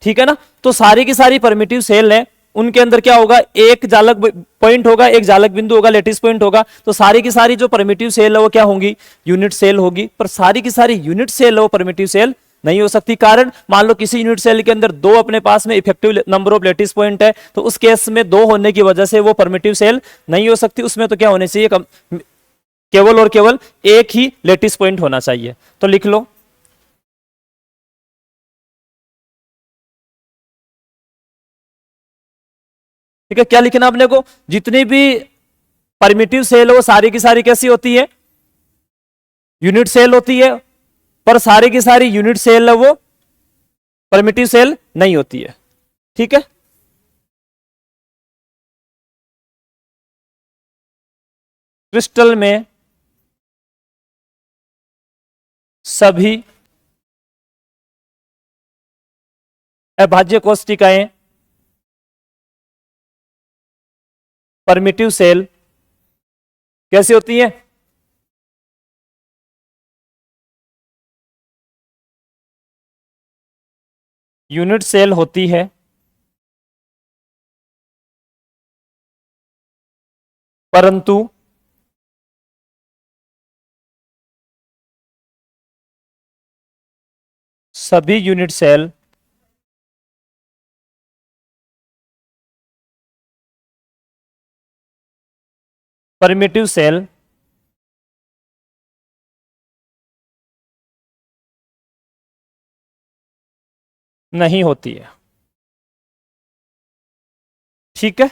ठीक है ना? तो सारी की सारी परमिटिव सेल है, उनके अंदर क्या होगा? एक जालक पॉइंट होगा, एक जालक बिंदु होगा, लेटिस पॉइंट होगा। तो सारी की सारी जो परमिटिव सेल है वो क्या होंगी? यूनिट सेल होगी। पर सारी की सारी यूनिट सेल है वो परमिटिव सेल नहीं हो सकती। कारण मान लो किसी यूनिट सेल के अंदर दो अपने पास में effective number of lattice point है, तो उस केस में दो होने की वजह से वो परमिटिव सेल नहीं हो सकती। उसमें तो क्या होने चाहिए? केवल और केवल एक ही लेटिस पॉइंट होना चाहिए। तो लिख लो ठीक है, क्या लिखना अपने को, जितनी भी परमिटिव सेल है वो सारी की सारी कैसी होती है, यूनिट सेल होती है, पर सारी की सारी यूनिट सेल है वो परमिटिव सेल नहीं होती है। ठीक है, क्रिस्टल में सभी अभाज्य कोष्टिकाएं परमिटिव सेल कैसी होती है, यूनिट सेल होती है, परंतु सभी यूनिट सेल परमिटिव सेल नहीं होती है। ठीक है,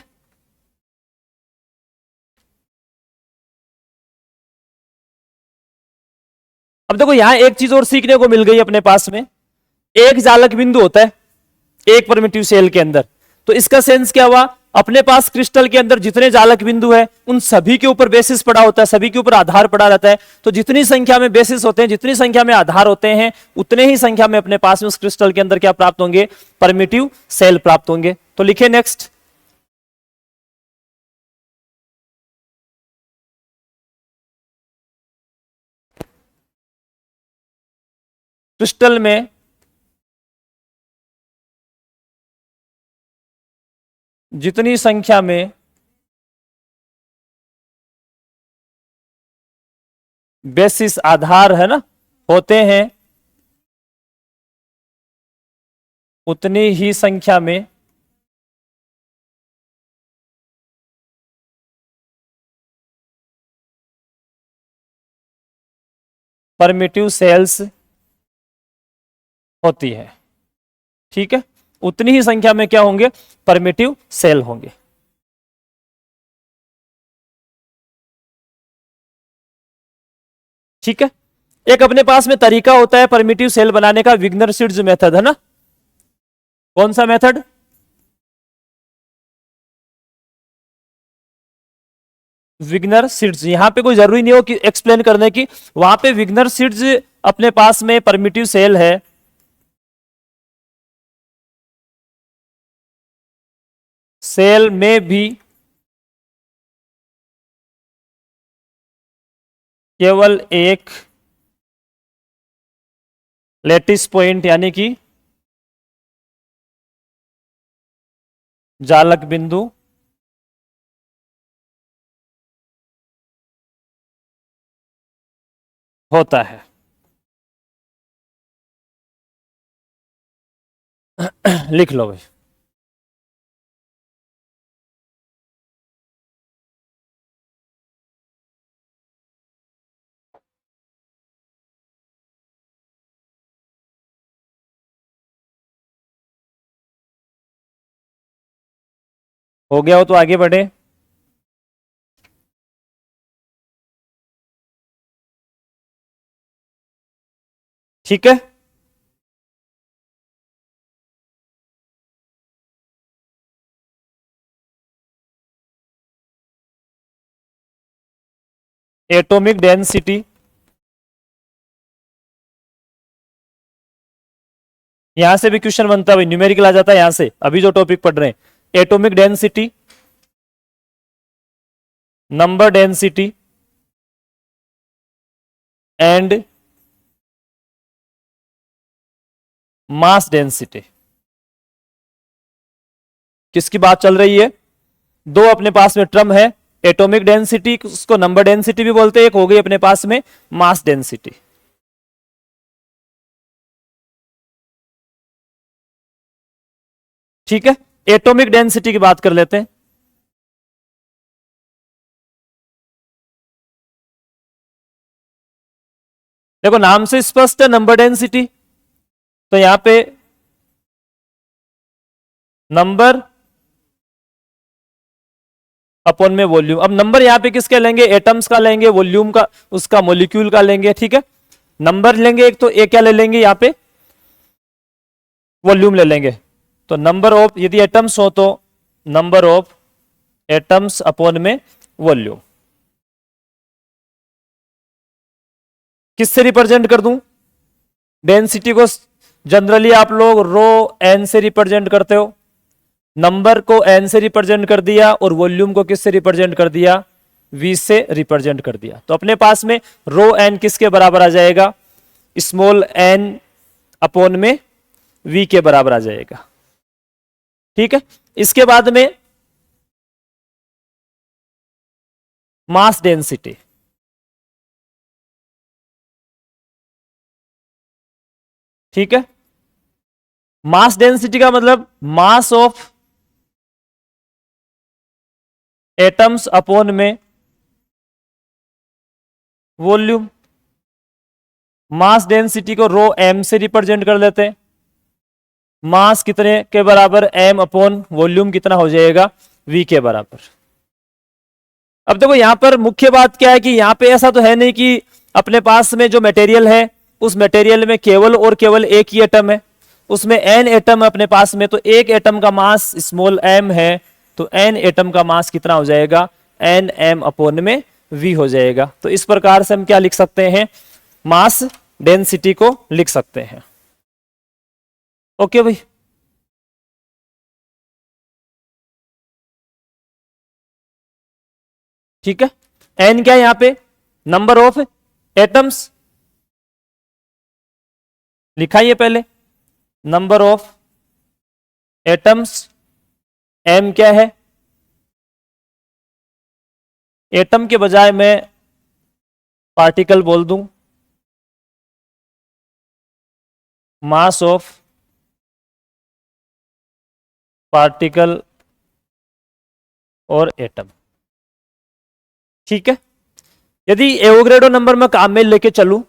अब देखो यहां एक चीज और सीखने को मिल गई अपने पास में, एक जालक बिंदु होता है एक परमिटिव सेल के अंदर। तो इसका सेंस क्या हुआ, अपने पास क्रिस्टल के अंदर जितने जालक बिंदु है उन सभी के ऊपर बेसिस पड़ा होता है, सभी के ऊपर आधार पड़ा रहता है। तो जितनी संख्या में बेसिस होते हैं, जितनी संख्या में आधार होते हैं, उतने ही संख्या में अपने पास में उस क्रिस्टल के अंदर क्या प्राप्त होंगे, परमिटिव सेल प्राप्त होंगे। तो लिखे नेक्स्ट, क्रिस्टल में जितनी संख्या में बेसिस आधार है ना होते हैं, उतनी ही संख्या में परमिटिव सेल्स होती है। ठीक है, उतनी ही संख्या में क्या होंगे, परमिटिव सेल होंगे। ठीक है, एक अपने पास में तरीका होता है परमिटिव सेल बनाने का, विग्नर सीड्स मेथड है ना। कौन सा मेथड, विग्नर सीड्स। यहां पे कोई जरूरी नहीं हो कि एक्सप्लेन करने की, वहां पे विग्नर सीड्स अपने पास में परमिटिव सेल है, सेल में भी केवल एक लेटिस पॉइंट यानी कि जालक बिंदु होता है। लिख लो भाई, हो गया हो तो आगे बढ़े। ठीक है, एटॉमिक डेंसिटी, यहां से भी क्वेश्चन बनता है भाई, न्यूमेरिकल आ जाता है यहां से, अभी जो टॉपिक पढ़ रहे हैं। Atomic density, number density and mass density, किसकी बात चल रही है, दो अपने पास में टर्म है, एटॉमिक डेंसिटी उसको नंबर डेंसिटी भी बोलते हैं, एक हो गई अपने पास में मास डेंसिटी। ठीक है, एटॉमिक डेंसिटी की बात कर लेते हैं। देखो नाम से स्पष्ट है नंबर डेंसिटी, तो यहां पे नंबर अपॉन में वॉल्यूम। अब नंबर यहाँ पे किसके लेंगे, एटम्स का लेंगे, वॉल्यूम का उसका मॉलिक्यूल का लेंगे, ठीक है। नंबर लेंगे एक तो एक क्या ले लेंगे यहाँ पे, वॉल्यूम ले लेंगे। तो नंबर ऑफ, यदि एटम्स हो तो नंबर ऑफ एटम्स अपॉन में वॉल्यूम। किससे रिप्रेजेंट कर दूं, डेंसिटी को जनरली आप लोग रो एन से रिप्रेजेंट करते हो, नंबर को एन से रिप्रेजेंट कर दिया और वॉल्यूम को किससे रिप्रेजेंट कर दिया, वी से रिप्रेजेंट कर दिया। तो अपने पास में रो एन किसके बराबर आ जाएगा, स्मॉल एन अपॉन में वी के बराबर आ जाएगा, ठीक है। इसके बाद में मास डेंसिटी, ठीक है। मास डेंसिटी का मतलब मास ऑफ एटम्स अपॉन में वॉल्यूम। मास डेंसिटी को रो एम से रिप्रेजेंट कर लेते हैं, मास कितने के बराबर, एम अपॉन वॉल्यूम कितना हो जाएगा, वी के बराबर। अब देखो यहां पर मुख्य बात क्या है कि यहां पे ऐसा तो है नहीं कि अपने पास में जो मटेरियल है उस मटेरियल में केवल और केवल एक ही एटम है, उसमें एन एटम अपने पास में, तो एक एटम का मास स्मॉल एम है, तो एन एटम का मास कितना हो जाएगा, एन एम अपॉन में वी हो जाएगा। तो इस प्रकार से हम क्या लिख सकते हैं, मास डेंसिटी को लिख सकते हैं। ओके भाई, ठीक है। एन क्या है यहां पे, नंबर ऑफ एटम्स लिखा है पहले, नंबर ऑफ एटम्स, एम क्या है, एटम के बजाय मैं पार्टिकल बोल दूं, मास ऑफ पार्टिकल और एटम, ठीक है। यदि एवोग्रेडो नंबर में काम में लेके चलूं,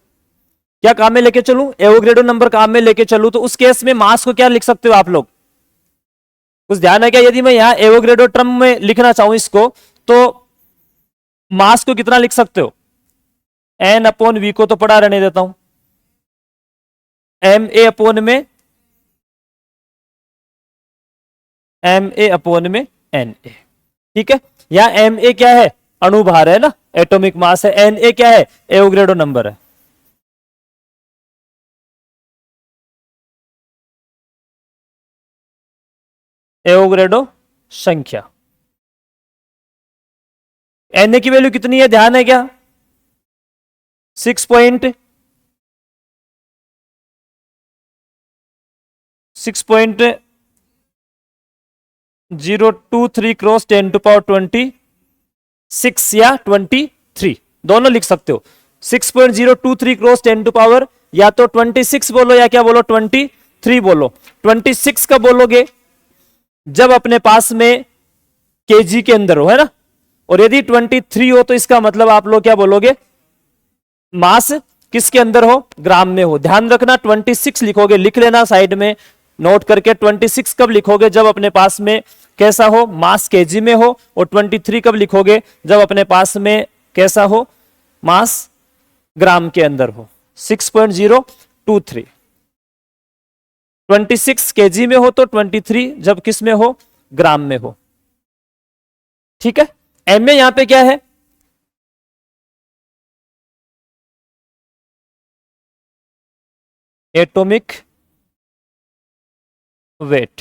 क्या काम में लेके चलूं, एवोग्रेडो नंबर काम में लेके चलूं, तो उस केस में मास को क्या लिख सकते हो आप लोग, कुछ ध्यान है क्या, यदि मैं यहां एवोग्रेडो टर्म में लिखना चाहूं इसको, तो मास को कितना लिख सकते हो, एन अपॉन वी को तो पढ़ा रहने देता हूं, एम ए अपॉन में एम ए अपॉन में एन ए, ठीक है। यहां एम ए क्या है, अणुभार है ना, एटॉमिक मास है, एन ए क्या है, एवोग्रेडो नंबर है। एवोग्रेडो संख्या, एन ए की वैल्यू कितनी है, ध्यान है क्या, 6.023 क्रॉस 10⁻26 या 23 दोनों लिख सकते हो। 6.023 क्रॉस 10 या तो 26 बोलो या क्या बोलो, 23 बोलो। 26 कब बोलोगे, जब अपने पास में केजी के अंदर हो, है ना, और यदि 23 हो तो इसका मतलब आप लोग क्या बोलोगे, मास किसके अंदर हो, ग्राम में हो। ध्यान रखना 26 लिखोगे, लिख लेना साइड में नोट करके, 26 कब लिखोगे, जब अपने पास में कैसा हो, मास केजी में हो, और 23 कब लिखोगे, जब अपने पास में कैसा हो, मास ग्राम के अंदर हो। 6.023, 26 केजी में हो तो 23 जब किस में हो, ग्राम में हो, ठीक है। एम में यहां पे क्या है, एटॉमिक वेट,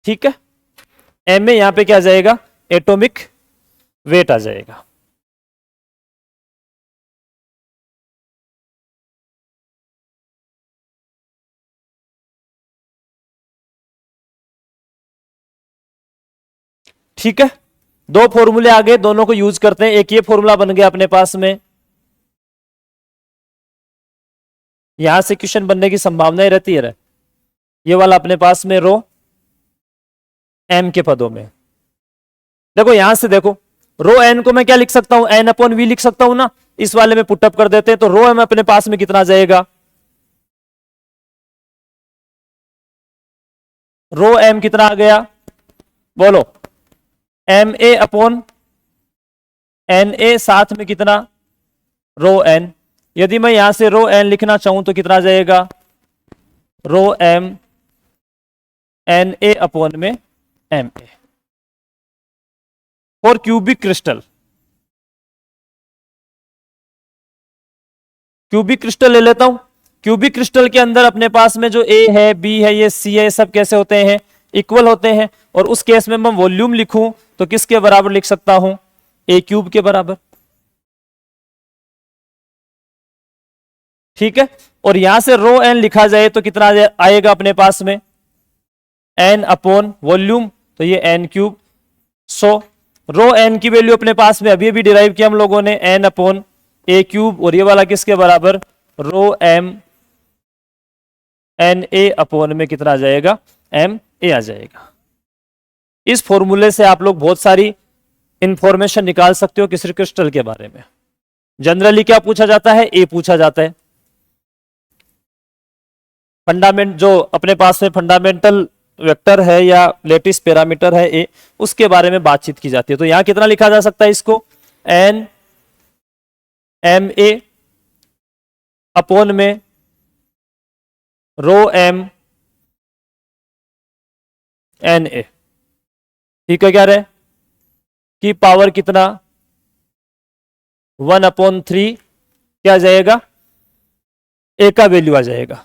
ठीक है। एम में यहां पे क्या आ जाएगा, एटॉमिक वेट आ जाएगा। ठीक है, दो फॉर्मूले आ गए, दोनों को यूज करते हैं। एक ये फॉर्मूला बन गया अपने पास में, यहां से क्वेश्चन बनने की संभावना रहती है। ये वाला अपने पास में रो एम के पदों में, देखो यहां से देखो, रो एन को मैं क्या लिख सकता हूं, एन अपॉन वी लिख सकता हूं ना। इस वाले में पुटअप कर देते हैं, तो रो एम अपने पास में कितना आ जाएगा, रो एम कितना आ गया, बोलो, M A upon N A, साथ में कितना, रो एन। यदि मैं यहां से रो एन लिखना चाहूं तो कितना आ जाएगा, rho M N A upon में M A. For cubic crystal, cubic crystal ले लेता हूं। क्यूबिक क्रिस्टल के अंदर अपने पास में जो ए है, बी है, ये सी है, सब कैसे होते हैं, इक्वल होते हैं। और उस केस में मैं वॉल्यूम लिखूं तो किसके बराबर लिख सकता हूं, ए क्यूब के बराबर। ठीक है, और यहां से रो एन लिखा जाए तो कितना आएगा अपने पास में, एन अपॉन वॉल्यूम, तो ये एन क्यूब। सो रो एन की वैल्यू अपने पास में अभी अभी डिराइव किया हम लोगों ने, एन अपॉन ए क्यूब, और ये वाला किसके बराबर, रो एम एन ए अपॉन में कितना आ जाएगा, एम ए आ जाएगा। इस फॉर्मूले से आप लोग बहुत सारी इंफॉर्मेशन निकाल सकते हो किसी क्रिस्टल के बारे में। जनरली क्या पूछा जाता है, ए पूछा जाता है। फंडामेंट जो अपने पास में फंडामेंटल वेक्टर है या लेटिस पैरामीटर है ए, उसके बारे में बातचीत की जाती है। तो यहां कितना लिखा जा सकता है इसको, एन एम ए अपॉन में रो एम एन ए। ठीक है, क्या रहे की पावर कितना, 1/3 क्या आ जाएगा, ए का वैल्यू आ जाएगा।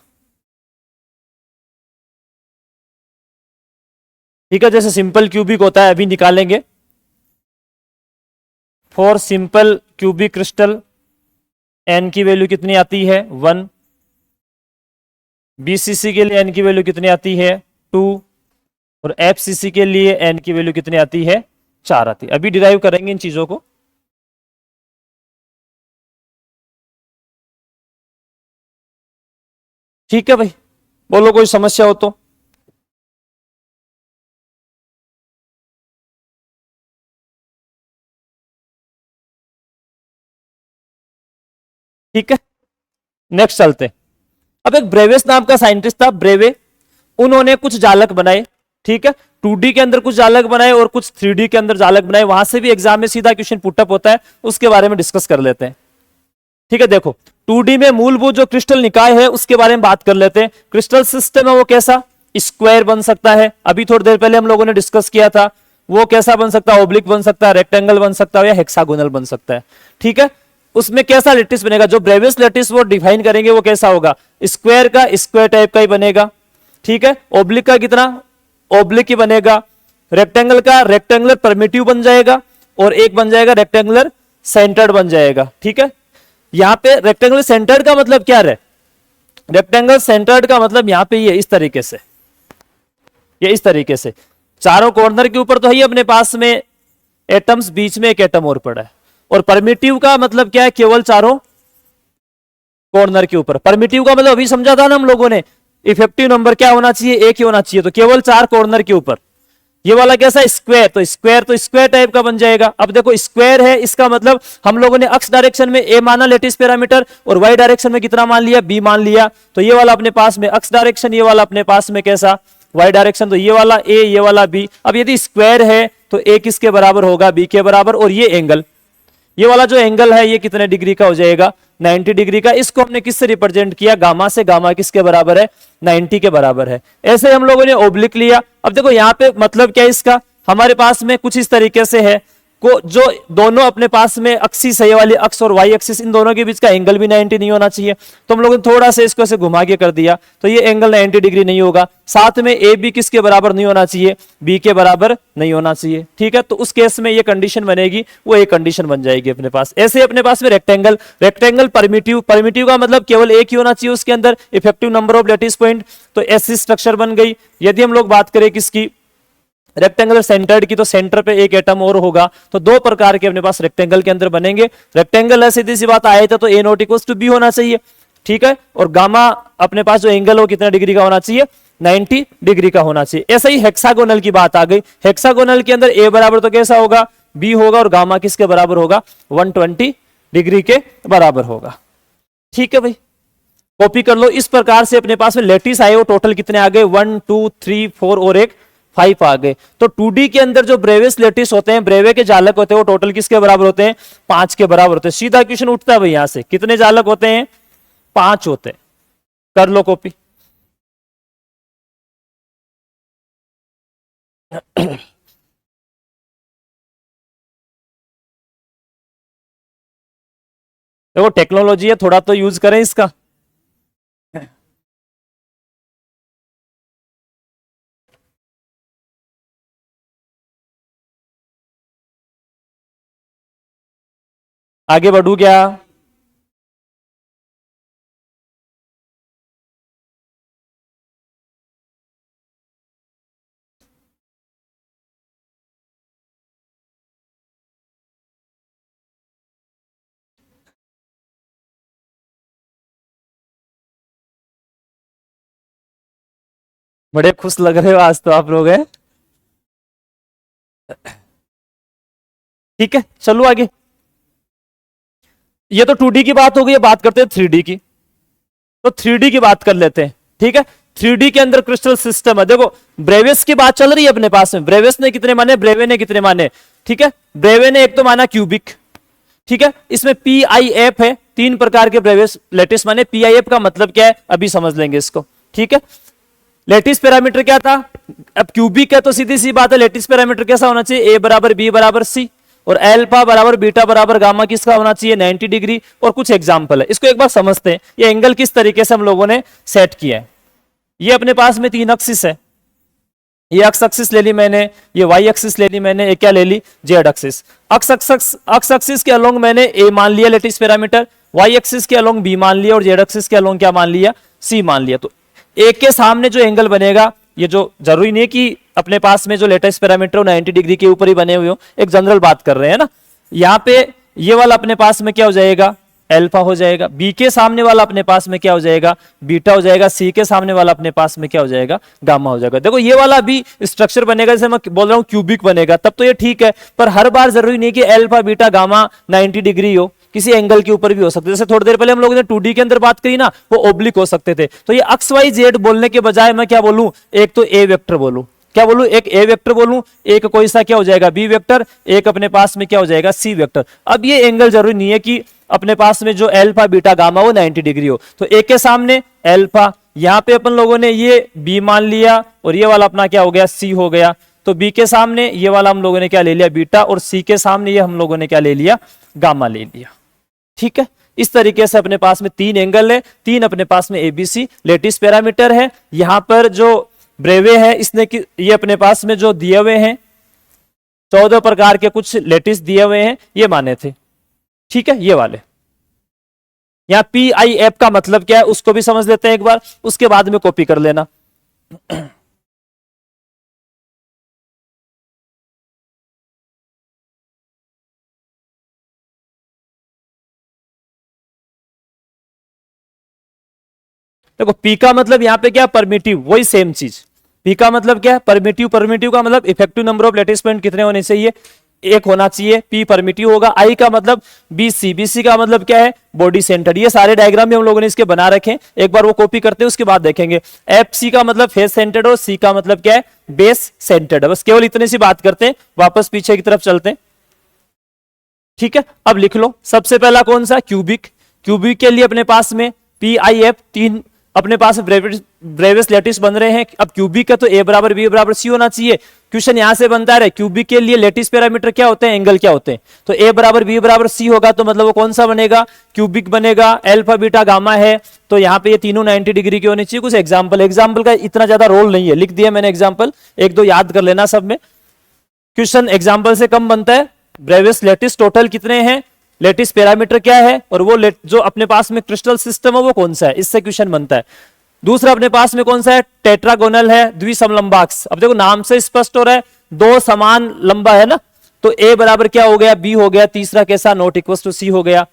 ठीक है, जैसे सिंपल क्यूबिक होता है अभी निकालेंगे। For simple cubic crystal N की वैल्यू कितनी आती है, 1। बीसीसी के लिए एन की वैल्यू कितनी आती है, 2। और एफसीसी के लिए एन की वैल्यू कितनी आती है, 4 आती है। अभी डिराइव करेंगे इन चीजों को। ठीक है भाई, बोलो कोई समस्या हो तो। ठीक है, नेक्स्ट चलते हैं। अब एक ब्रेवेस नाम का साइंटिस्ट था, ब्रेवे, उन्होंने कुछ जालक बनाए। ठीक है, 2D के अंदर कुछ जालक बनाए और कुछ 3D के अंदर जालक बनाए। वहां से भी एग्जाम में सीधा क्वेश्चन पुटअप होता है, उसके बारे में डिस्कस कर लेते हैं। ठीक है, देखो 2D में मूलभूत जो क्रिस्टल निकाय है उसके बारे में बात कर लेते हैं। क्रिस्टल सिस्टम है वो कैसा, स्क्वायर बन सकता है, अभी थोड़ी देर पहले हम लोगों ने डिस्कस किया था। वो कैसा बन सकता है, ओब्लिक बन सकता है, रेक्टेंगल बन सकता है, या हेक्सागोनल बन सकता है। ठीक है, उसमें कैसा लेटिस बनेगा, जो ब्रेवियस लेटिस वो डिफाइन करेंगे वो कैसा होगा, स्क्वायर का स्क्वायर टाइप का ही बनेगा। ठीक है, ओब्लिक का कितना, ओब्लिक ही बनेगा। रेक्टेंगल का रेक्टेंगुलर परमिटिव बन जाएगा, और एक बन जाएगा रेक्टेंगुलर सेंटर्ड बन जाएगा। ठीक है, यहां पे रेक्टेंगुलर सेंटर्ड का मतलब क्या है, रेक्टेंगल सेंटर्ड का मतलब यहां पे ये इस तरीके से, ये इस तरीके से चारों कॉर्नर के ऊपर तो है ही अपने पास में एटम्स, बीच में एक एटम और पड़ा है। और परमिटिव का मतलब क्या है, केवल चारों कॉर्नर के ऊपर। परमिटिव का मतलब अभी समझा था ना हम लोगों ने, इफेक्टिव नंबर क्या होना चाहिए, एक ही होना चाहिए, तो केवल 4 कॉर्नर के ऊपर। ये वाला कैसा, स्क्वायर, तो स्क्वायर टाइप का बन जाएगा। अब देखो स्क्वायर है, इसका मतलब हम लोगों ने एक्स डायरेक्शन में ए माना लेटिस पैरामीटर, और वाई डायरेक्शन में कितना मान लिया, बी मान लिया। तो ये वाला अपने पास में एक्स डायरेक्शन, ये वाला अपने पास में कैसा, वाई डायरेक्शन। तो ये वाला ए, ये वाला बी। अब यदि स्क्वायर है तो ए किसके बराबर होगा, बी के बराबर। और ये एंगल, ये वाला जो एंगल है ये कितने डिग्री का हो जाएगा, 90 डिग्री का। इसको हमने किससे रिप्रेजेंट किया, गामा से। गामा किसके बराबर है, 90 के बराबर है। ऐसे हम लोगों ने ओब्लिक लिया। अब देखो यहाँ पे मतलब क्या है इसका, हमारे पास में कुछ इस तरीके से है को, जो दोनों अपने पास में एक्सिस है, ये वाली अक्स और वाई एक्सिस, इन दोनों के बीच का एंगल भी 90 नहीं होना चाहिए। तो हम लोगों ने थोड़ा सा इसको ऐसे घुमा के कर दिया, तो ये एंगल 90 डिग्री नहीं होगा। साथ में ए बी किसके बराबर नहीं होना चाहिए, बी के बराबर नहीं होना चाहिए। ठीक है, तो उस केस में ये कंडीशन बनेगी, वो एक कंडीशन बन जाएगी अपने पास। ऐसे अपने पास में रेक्टेंगल, रेक्टेंगल परमिटिव, परमिटिव का मतलब केवल एक ही होना चाहिए उसके अंदर, effective number of lattice point. तो ऐसी स्ट्रक्चर बन गई। यदि हम लोग बात करें किसकी, रेक्टेंगुलर सेंटर्ड की, तो सेंटर पे एक एटम और होगा। तो दो प्रकार के अपने पास रेक्टेंगल के अंदर बनेंगे। रेक्टेंगल है, सीधी सी बात, आए थे तो A not equals to B होना चाहिए। ठीक है, और गामा अपने पास जो एंगल हो कितना डिग्री का होना चाहिए, 90 डिग्री का होना चाहिए। ऐसा ही हेक्सागोनल की बात आ गई। हेक्सागोनल के अंदर ए बराबर तो कैसा होगा, बी होगा, और गामा किसके बराबर होगा, 120 डिग्री के बराबर होगा। ठीक है भाई, कॉपी कर लो। इस प्रकार से अपने पास में लेटिस आए हो, टोटल कितने आ गए, 1 2 3 4 और एक 5 आ गए। तो 2D के अंदर जो ब्रेविस लेटिस होते हैं, ब्रेवे के जालक होते हैं, वो टोटल किसके बराबर होते हैं? 5 के बराबर होते हैं। सीधा क्वेश्चन उठता है भाई यहां से, कितने जालक होते हैं? 5 होते हैं। कर लो कॉपी। देखो टेक्नोलॉजी है, थोड़ा तो यूज करें इसका। आगे बढ़ू क्या? बड़े खुश लग रहे हो आज तो आप लोग हैं। ठीक है, चलो आगे। ये तो 2D की बात हो गई, बात करते हैं 3D की। तो 3D की बात कर लेते हैं, ठीक है। 3D के अंदर क्रिस्टल सिस्टम है। देखो ब्रेविस की बात चल रही है अपने पास में। ब्रेविस ने कितने माने, ब्रेवे ने कितने माने? ठीक है, ब्रेवे ने एक तो माना क्यूबिक, ठीक है। इसमें PIF है, 3 प्रकार के ब्रेविस लेटिस माने। PIF का मतलब क्या है अभी समझ लेंगे इसको, ठीक है। लेटिस पैरामीटर क्या था? अब क्यूबिक है तो सीधी सी बात है, लेटिस पैरामीटर कैसा होना चाहिए? A बराबर B बराबर C, और अल्फा बराबर बीटा बराबर गामा किसका होना चाहिए? 90 डिग्री। और कुछ एग्जाम्पल है, इसको एक बार समझते हैं। ये एंगल किस तरीके से हम लोगों ने सेट किया है। ये अपने पास में 3 एक्सिस है। ये एक्स एक्सिस ले ली मैंने, ये वाई एक्सिस ले ली मैंने, ये क्या ले ली? Z axis. एक्स एक्सिस के अलोंग मैंने ए मान लिया लेटिस पैरामीटर, वाई एक्सिस के अलोंग बी मान लिया, और जेड एक्सिस के अलोंग क्या मान लिया? सी मान लिया। तो ए के सामने जो एंगल बनेगा, ये जो जरूरी नहीं है कि अपने पास में जो लेटेस्ट पैरामीटर हो 90 डिग्री के ऊपर ही बने हुए हो, एक जनरल बात कर रहे हैं ना। यहाँ पे ये वाला अपने पास में क्या हो जाएगा? अल्फा हो जाएगा। बी के सामने वाला अपने पास में क्या हो जाएगा? बीटा हो जाएगा। सी के सामने वाला अपने पास में क्या हो जाएगा? गामा हो जाएगा। देखो ये वाला भी स्ट्रक्चर बनेगा, जैसे मैं बोल रहा हूँ क्यूबिक बनेगा, तब तो ये ठीक है। पर हर बार जरूरी नहीं कि अल्फा बीटा गामा 90 डिग्री हो, किसी एंगल के ऊपर भी हो सकते हैं। जैसे थोड़ी देर पहले हम लोगों ने 2D के अंदर बात करी ना, वो ओब्लिक हो सकते थे। तो ये एक्स वाई जेड बोलने के बजाय मैं क्या बोलूं? एक तो ए वेक्टर बोलूं। क्या बोलूं? एक ए वेक्टर बोलूं, एक कोई सा क्या हो जाएगा? बी वेक्टर, एक अपने पास में क्या हो जाएगा? C vector. अब ये एंगल जरूरी नहीं है कि अपने पास में जो अल्फा बीटा गामा वो 90 डिग्री हो। तो ए के सामने अल्फा, यहां पे अपन लोगों ने ये बी मान लिया, और ये वाला अपना क्या हो गया? सी हो गया। तो बी के सामने ये वाला हम लोगों ने क्या ले लिया? बीटा, और सी के सामने ये हम लोगों ने क्या ले लिया? गामा ले लिया। ठीक है, इस तरीके से अपने पास में 3 एंगल है, 3 अपने पास में एबीसी लेटिस पैरामीटर है। यहां पर जो ब्रेवे है, इसने ये अपने पास में जो दिए हुए हैं 14 प्रकार के कुछ लेटिस दिए हुए हैं, ये माने थे। ठीक है, ये वाले। यहां PIF का मतलब क्या है उसको भी समझ लेते हैं एक बार, उसके बाद में कॉपी कर लेना। देखो पी का मतलब यहां पे क्या? परमिटिव, वही सेम चीज। पी का मतलब क्या है? परमिटिव। परमिटिव का मतलब effective number of lattice point कितने होने चाहिए? 1 होना चाहिए। पी परमिटिव होगा। आई का मतलब BC, BC का मतलब क्या है? Body centre. ये सारे डायग्राम भी हम लोगों ने इसके बना रखे हैं, एक बार वो कॉपी करते हैं, उसके बाद देखेंगे। FC का मतलब फेस सेंटर्ड, और C का मतलब क्या है? Base centred. बस केवल इतने सी बात करते हैं, वापस पीछे की तरफ चलते हैं। ठीक है, अब लिख लो। सबसे पहला कौन सा? क्यूबिक। क्यूबिक के लिए अपने पास में PIF 3 अपने पास ब्रेविस लेटिस बन रहे हैं। अब क्यूबिक का तो A बराबर B बराबर C होना चाहिए। क्वेश्चन यहां से बनता है, क्यूबिक के लिए लेटिस पैरामीटर क्या होते हैं? एंगल क्या होते हैं? तो A बराबर B बराबर C होगा, तो मतलब वो कौन सा बनेगा? क्यूबिक बनेगा। अल्फा बीटा गामा है, तो यहाँ पे ये तीनों 90 डिग्री के होने चाहिए। कुछ एग्जाम्पल का इतना ज्यादा रोल नहीं है, लिख दिया मैंने एग्जाम्पल, 1-2 याद कर लेना सब में। क्वेश्चन एग्जाम्पल से कम बनता है। ब्रेविस लेटिस टोटल कितने हैं? लेटिस पैरामीटर क्या है? और वो जो अपने पास में क्रिस्टल सिस्टम है वो कौन सा है? इससे क्वेश्चन बनता है। दूसरा अपने पास में कौन सा है? टेट्रागोनल है, द्विसमलंबाक्स। अब देखो नाम से स्पष्ट हो रहा है, 2 समान लंबा है ना, तो A बराबर क्या हो गया? B हो गया। तीसरा कैसा? नॉट इक्वल टू C हो गया।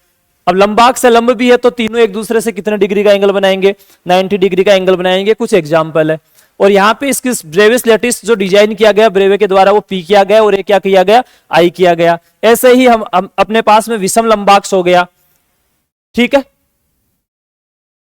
अब लंबाक से लंब भी है, तो तीनों एक दूसरे से कितने डिग्री का एंगल बनाएंगे? 90 डिग्री का एंगल बनाएंगे। कुछ एग्जाम्पल है। और यहाँ पे इसकी ब्रेविस लेटिस जो डिजाइन किया गया ब्रेवे के द्वारा, वो P किया गया, और ये क्या किया गया? I किया गया। ऐसे ही हम अपने पास में विषम लंबाक्स हो गया, ठीक है,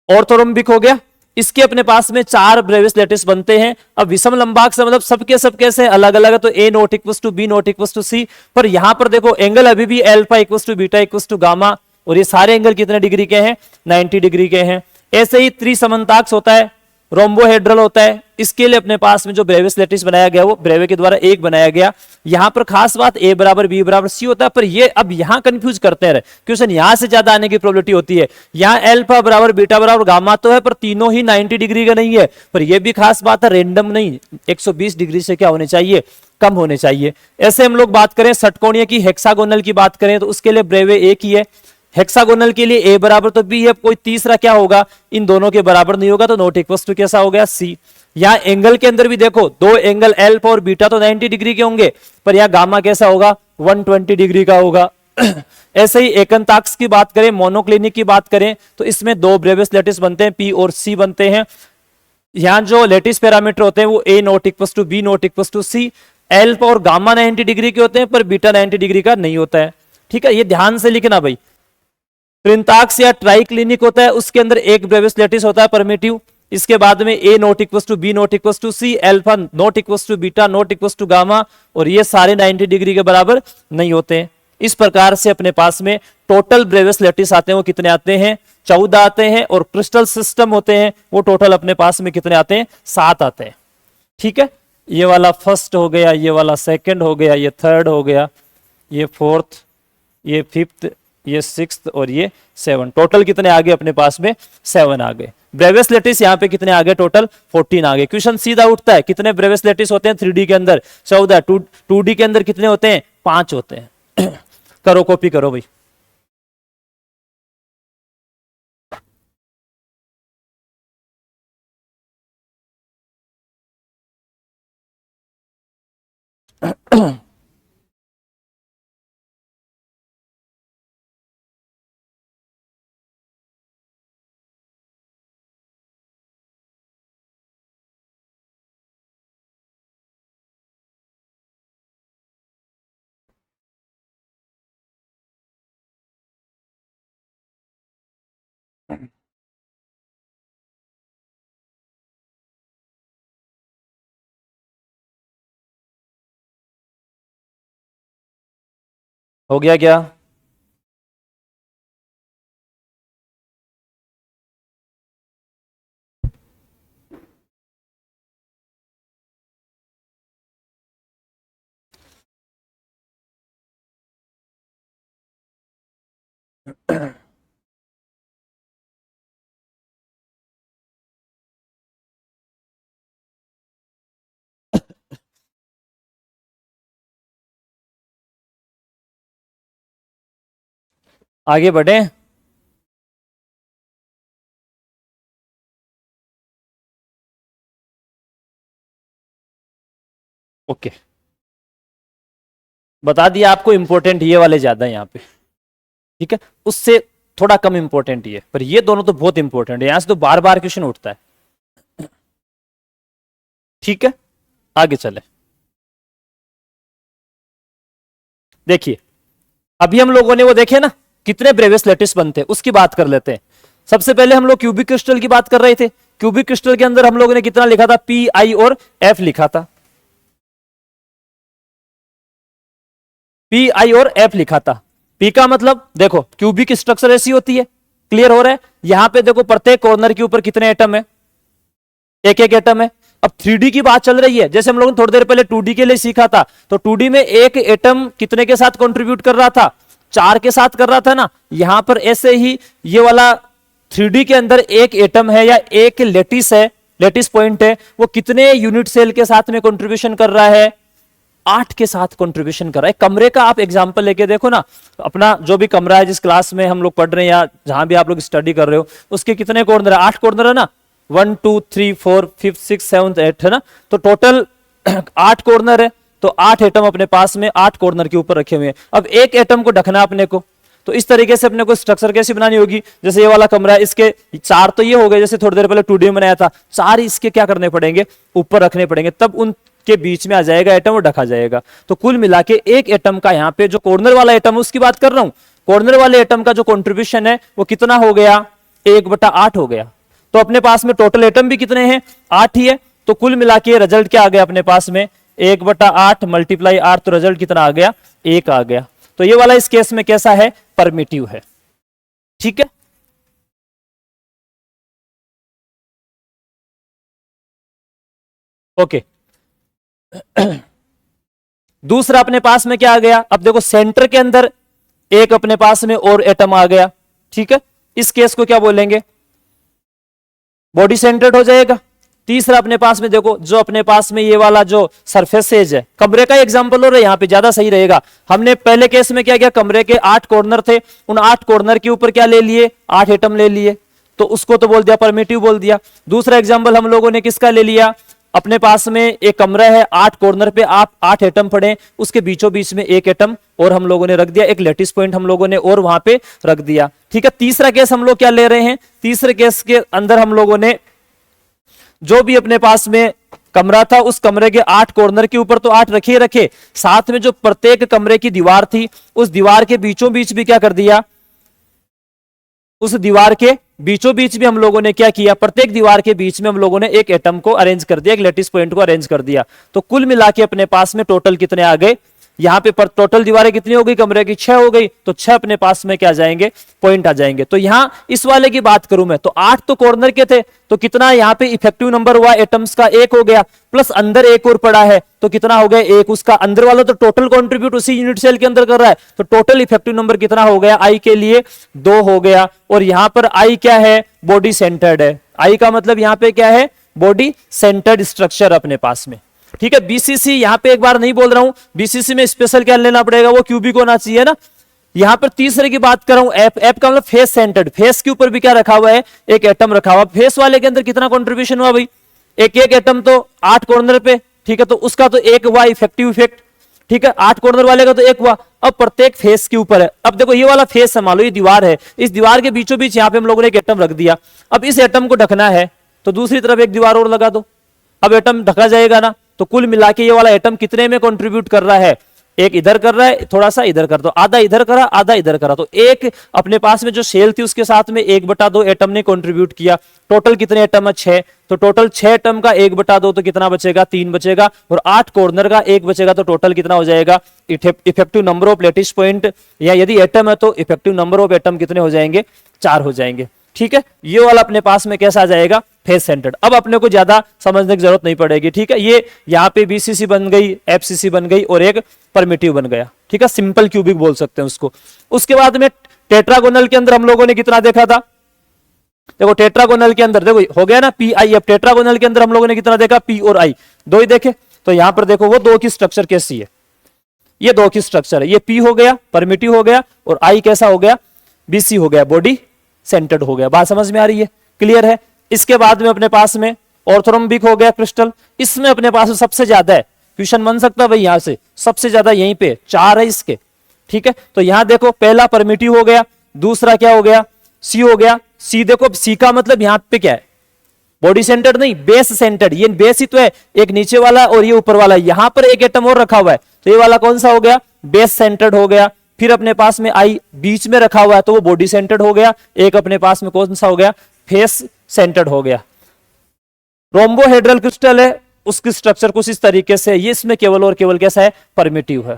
ऑर्थोरोम्बिक हो गया। इसके अपने पास में 4 ब्रेविस लेटिस बनते हैं। अब विषम लंबांक से मतलब सबके सब कैसे अलग अलग है, तो A not equals to B not equals to C, पर यहां पर देखो एंगल अभी भी alpha equals to beta equals to gamma, और ये सारे एंगल कितने डिग्री के हैं, 90 डिग्री के हैं। ऐसे ही त्रिसमांताक्ष होता है, रोम्बोहेड्रल होता है, इसके लिए अपने पास में जो ब्रेविस लेटिस बनाया गया वो ब्रेवे के द्वारा एक बनाया गया। यहां पर खास बात a बराबर b बराबर c होता है, पर ये अब यहां कंफ्यूज करते रहे, क्वेश्चन यहां से ज्यादा आने की प्रोबेबिलिटी होती है। यहां अल्फा बराबर बीटा बराबर गामा तो है, पर तीनों ही 90 डिग्री का नहीं है, पर यह भी खास बात है रैंडम नहीं, 120 डिग्री से क्या होने चाहिए, कम होने चाहिए। ऐसे हम लोग बात करें षटकोणीय की, हेक्सागोनल की बात करें तो उसके लिए ब्रेवे एक ही है। हेक्सागोनल के लिए a बराबर तो b है, कोई तीसरा क्या होगा, इन दोनों के बराबर नहीं होगा, तो नॉट इक्वल्स टू कैसा हो गया, c। यहां एंगल के अंदर भी देखो दो एंगल अल्फा और बीटा तो 90 डिग्री के होंगे, पर यहां गामा कैसा होगा, 120 डिग्री का होगा। ऐसे ही एकंताक्ष की बात करें, मोनोक्लिनिक की बात करें तो इसमें 2 ब्रेविस लेटिस बनते हैं, p और c बनते हैं। यहां जो लेटिस पैरामीटर होते हैं वो a not equals to b not equals to c, alpha और गामा 90 डिग्री के होते हैं, पर बीटा 90 डिग्री का नहीं होता है। ठीक है, ये ध्यान से लिखना भाई। त्रिंताक्ष या ट्राइक्लिनिक होता है, उसके अंदर एक ब्रेविस लेटिस होता है परमिटिव, इसके बाद में a not equals to b not equals to c, alpha not equals to beta not equals to gamma, और ये सारे 90 डिग्री के बराबर नहीं होते हैं। इस प्रकार से अपने पास में टोटल ब्रेविस लेटिस आते हैं वो कितने आते हैं, 14 आते हैं, और क्रिस्टल सिस्टम होते हैं वो टोटल अपने पास में कितने आते हैं, 7 आते हैं। ठीक है, ये वाला फर्स्ट हो गया, ये वाला सेकंड हो गया, ये थर्ड हो गया, ये फोर्थ, ये फिफ्थ, ये सिक्स्थ और ये 7, टोटल कितने आ गए अपने पास में, 7 आ गए। ब्रेविस लेटिस यहाँ पे कितने आ गए, टोटल 14 आ गए। क्वेश्चन सीधा उठता है, कितने ब्रेविस लेटिस होते हैं 3D के अंदर, 14, 2D के अंदर कितने होते हैं, 5 होते हैं। करो कॉपी करो भाई। हो गया क्या, आगे बढ़े। ओके, बता दिया आपको, इंपॉर्टेंट ये वाले ज्यादा है यहाँ पे। ठीक है, उससे थोड़ा कम इंपॉर्टेंट ये, पर ये दोनों तो बहुत इंपॉर्टेंट है, यहां से तो बार बार क्वेश्चन उठता है। ठीक है, आगे चले। देखिए अभी हम लोगों ने वो देखे ना कितने ब्रेविस लेटिस बनते हैं, उसकी बात कर लेते हैं। सबसे पहले हम लोग क्यूबिक क्रिस्टल की बात कर रहे थे। क्यूबिक क्रिस्टल के अंदर हम लोगों ने कितना लिखा था, पी, आई और एफ लिखा था, पी, आई और एफ लिखा था। पी का मतलब देखो क्यूबिक स्ट्रक्चर ऐसी होती है, क्लियर हो रहा है। यहां पे देखो प्रत्येक कॉर्नर के ऊपर कितने एटम है, एक एक एटम है। अब 3D की बात चल रही है, जैसे हम लोगों ने थोड़ी देर पहले 2D के लिए सीखा था, तो 2D में एक एटम कितने के साथ कंट्रीब्यूट कर रहा था, 4 के साथ कर रहा था ना। यहां पर ऐसे ही ये वाला 3D के अंदर एक एटम है या एक लेटिस है, लेटिस पॉइंट है, वो कितने यूनिट सेल के साथ में कंट्रीब्यूशन कर रहा है, 8 के साथ कंट्रीब्यूशन कर रहा है। कमरे का आप एग्जांपल लेके देखो ना, अपना जो भी कमरा है जिस क्लास में हम लोग पढ़ रहे हैं या जहां भी आप लोग स्टडी कर रहे हो, उसके कितने कॉर्नर है, 8 कॉर्नर है ना, 1 2 3 4 5 6 7 8 है ना, तो टोटल 8 कॉर्नर है। तो 8 एटम अपने पास में 8 कॉर्नर के ऊपर रखे हुए हैं। अब एक एटम को ढकना अपने को, तो इस तरीके से अपने को स्ट्रक्चर कैसी बनानी होगी, जैसे ये वाला कमरा है, इसके 4 तो ये हो गए, जैसे थोड़ी देर पहले 2D में बनाया था, 4 इसके क्या करने पड़ेंगे, ऊपर रखने पड़ेंगे, तब उनके बीच में आ जाएगा एटम और ढका जाएगा। तो कुल मिला के एक एटम का, यहाँ पे जो कॉर्नर वाला एटम है उसकी बात कर रहा हूं, कॉर्नर वाले एटम का जो कॉन्ट्रीब्यूशन है वो कितना हो गया, 1/8 हो गया। तो अपने पास में टोटल एटम भी कितने हैं, 8 ही है। तो कुल मिला के रिजल्ट क्या आ गया अपने पास में, 1/8 मल्टीप्लाई 8, तो रिजल्ट कितना आ गया, 1 आ गया। तो ये वाला इस केस में कैसा है, परमिटिव है। ठीक है, ओके। दूसरा अपने पास में क्या आ गया, अब देखो सेंटर के अंदर एक अपने पास में और एटम आ गया। ठीक है, इस केस को क्या बोलेंगे, बॉडी सेंटर्ड हो जाएगा। तीसरा अपने पास में देखो, जो अपने पास में ये वाला जो सरफेस एज है, कमरे का एग्जांपल हो रहा है, यहां पे ज्यादा सही रहेगा। हमने पहले केस में क्या किया, कमरे के 8 कॉर्नर थे, उन 8 कॉर्नर के ऊपर क्या ले लिए, 8 एटम ले लिए, तो उसको तो बोल दिया परमिटिव बोल दिया। दूसरा एग्जाम्पल हम लोगों ने किसका ले लिया, अपने पास में एक कमरा है, 8 कॉर्नर पे आप 8 एटम पड़े, उसके बीचों बीच में एक एटम और हम लोगों ने रख दिया, एक लेटिस पॉइंट हम लोगों ने और वहां पे रख दिया। ठीक है, तीसरा केस हम लोग क्या ले रहे हैं, तीसरे केस के अंदर हम लोगों ने जो भी अपने पास में कमरा था, उस कमरे के 8 कॉर्नर के ऊपर तो 8 रखे रखे, साथ में जो प्रत्येक कमरे की दीवार थी, उस दीवार के बीचों बीच भी क्या कर दिया, उस दीवार के बीचों बीच भी हम लोगों ने क्या किया, प्रत्येक दीवार के बीच में हम लोगों ने एक एटम को अरेंज कर दिया, एक लेटिस पॉइंट को अरेंज कर दिया। तो कुल मिला के अपने पास में टोटल कितने आ गए, यहां पे पर टोटल दीवारें कितनी हो गई, कमरे की 6 हो गई, तो 6 अपने पास में क्या जाएंगे, पॉइंट आ जाएंगे। तो यहां इस वाले की बात करूं मैं, तो 8 तो कॉर्नर के थे, तो कितना यहां पे इफेक्टिव नंबर हुआ एटम्स का, 1 हो गया, प्लस अंदर एक और पड़ा है, तो कितना हो गया, 1। उसका अंदर वाला तो टोटल कंट्रीब्यूट उसी यूनिट सेल के अंदर कर रहा है, तो टोटल इफेक्टिव नंबर कितना हो गया, आई के लिए 2 हो गया। और यहां पर आई क्या है, बॉडी सेंटर्ड है। आई का मतलब यहां पे क्या है, बॉडी सेंटर्ड स्ट्रक्चर अपने पास में। ठीक है, बीसीसी यहां पे एक बार नहीं बोल रहा हूं, बीसीसी में स्पेशल क्या लेना पड़ेगा, वो क्यूबिक होना चाहिए ना। यहां पर तीसरे की बात कर रहा हूं, एप एप का मतलब फेस सेंटर्ड, फेस के ऊपर भी क्या रखा हुआ है, एक एटम रखा हुआ। फेस वाले के अंदर कितना कंट्रीब्यूशन हुआ भाई, एक एक एटम तो 8 कॉर्नर पे, ठीक है, तो उसका तो 1 हुआ इफेक्टिव इफेक्ट। ठीक है, 8 कॉर्नर वाले का तो 1 हुआ। अब प्रत्येक फेस के ऊपर है, अब देखो ये वाला फेस है, मान लो ये दीवार है, इस दीवार के बीचों बीच यहां पे हम लोगों ने एक एटम रख दिया। अब इस एटम को ढकना है, तो दूसरी तरफ एक दीवार और लगा दो, अब एटम ढका जाएगा ना। तो कुल मिला के ये वाला एटम कितने में कंट्रीब्यूट कर रहा है, एक इधर कर रहा है, थोड़ा सा इधर कर दो, आधा इधर करा आधा इधर करा, तो एक अपने पास में जो शेल थी उसके साथ में 1/2 एटम ने कंट्रीब्यूट किया। टोटल कितने एटम है, 6, तो टोटल 6 एटम का 1/2 तो कितना बचेगा, 3 बचेगा, और 8 कॉर्नर का 1 बचेगा, तो टोटल कितना हो जाएगा, effective number of lattice point, या यदि एटम है तो इफेक्टिव नंबर ऑफ एटम कितने हो जाएंगे, 4 हो जाएंगे। ठीक है, ये वाला अपने पास में कैसा आ जाएगा, फेस सेंटर्ड। अब अपने को ज्यादा समझने की जरूरत नहीं पड़ेगी। ठीक है, ये यहाँ पे बीसीसी बन गई, एफसीसी बन गई, और एक परमिटिव बन गया। ठीक है, सिंपल क्यूबिक बोल सकते हैं उसको। उसके बाद में टेट्रागोनल के अंदर हम लोगों ने कितना देखा था, देखो टेट्रागोनल के अंदर देखो हो गया ना पी आई। अब टेट्रागोनल के अंदर हम लोगों ने कितना देखा, पी और आई, 2 ही देखे। तो यहां पर देखो वो 2 की स्ट्रक्चर कैसी है, ये 2 की स्ट्रक्चर है, ये पी हो गया परमिटिव हो गया, और आई कैसा हो गया, बीसी हो गया, बॉडी सेंटर्ड हो गया। बात समझ में आ रही है, क्लियर है। इसके बाद में अपने पास में ऑर्थोरम्बिक हो गया क्रिस्टल, इसमें अपने पास सबसे ज्यादा है, क्वेश्चन बन सकता है भाई यहां से, सबसे ज्यादा यहीं पे 4 है इसके। ठीक है, तो यहां देखो पहला परमिटिव हो गया, दूसरा क्या हो गया, सी हो गया। सी देखो, सी का मतलब यहां पे क्या है, बॉडी सेंटर्ड नहीं, बेस सेंटर्ड, ये बेस ही तो है, एक नीचे वाला और ये ऊपर वाला, यहां पर एक एटम और रखा हुआ है, तो ये वाला कौन सा हो गया, बेस सेंटर्ड हो गया। फिर अपने पास में आई बीच में रखा हुआ है, तो वो बॉडी सेंटर्ड हो गया। एक अपने पास में कौन सा हो गया, फेस सेंटर्ड हो गया। रोम्बोहेड्रल क्रिस्टल है, उसकी स्ट्रक्चर कुछ इस तरीके से, ये इसमें केवल और केवल कैसा है, परमिटिव है।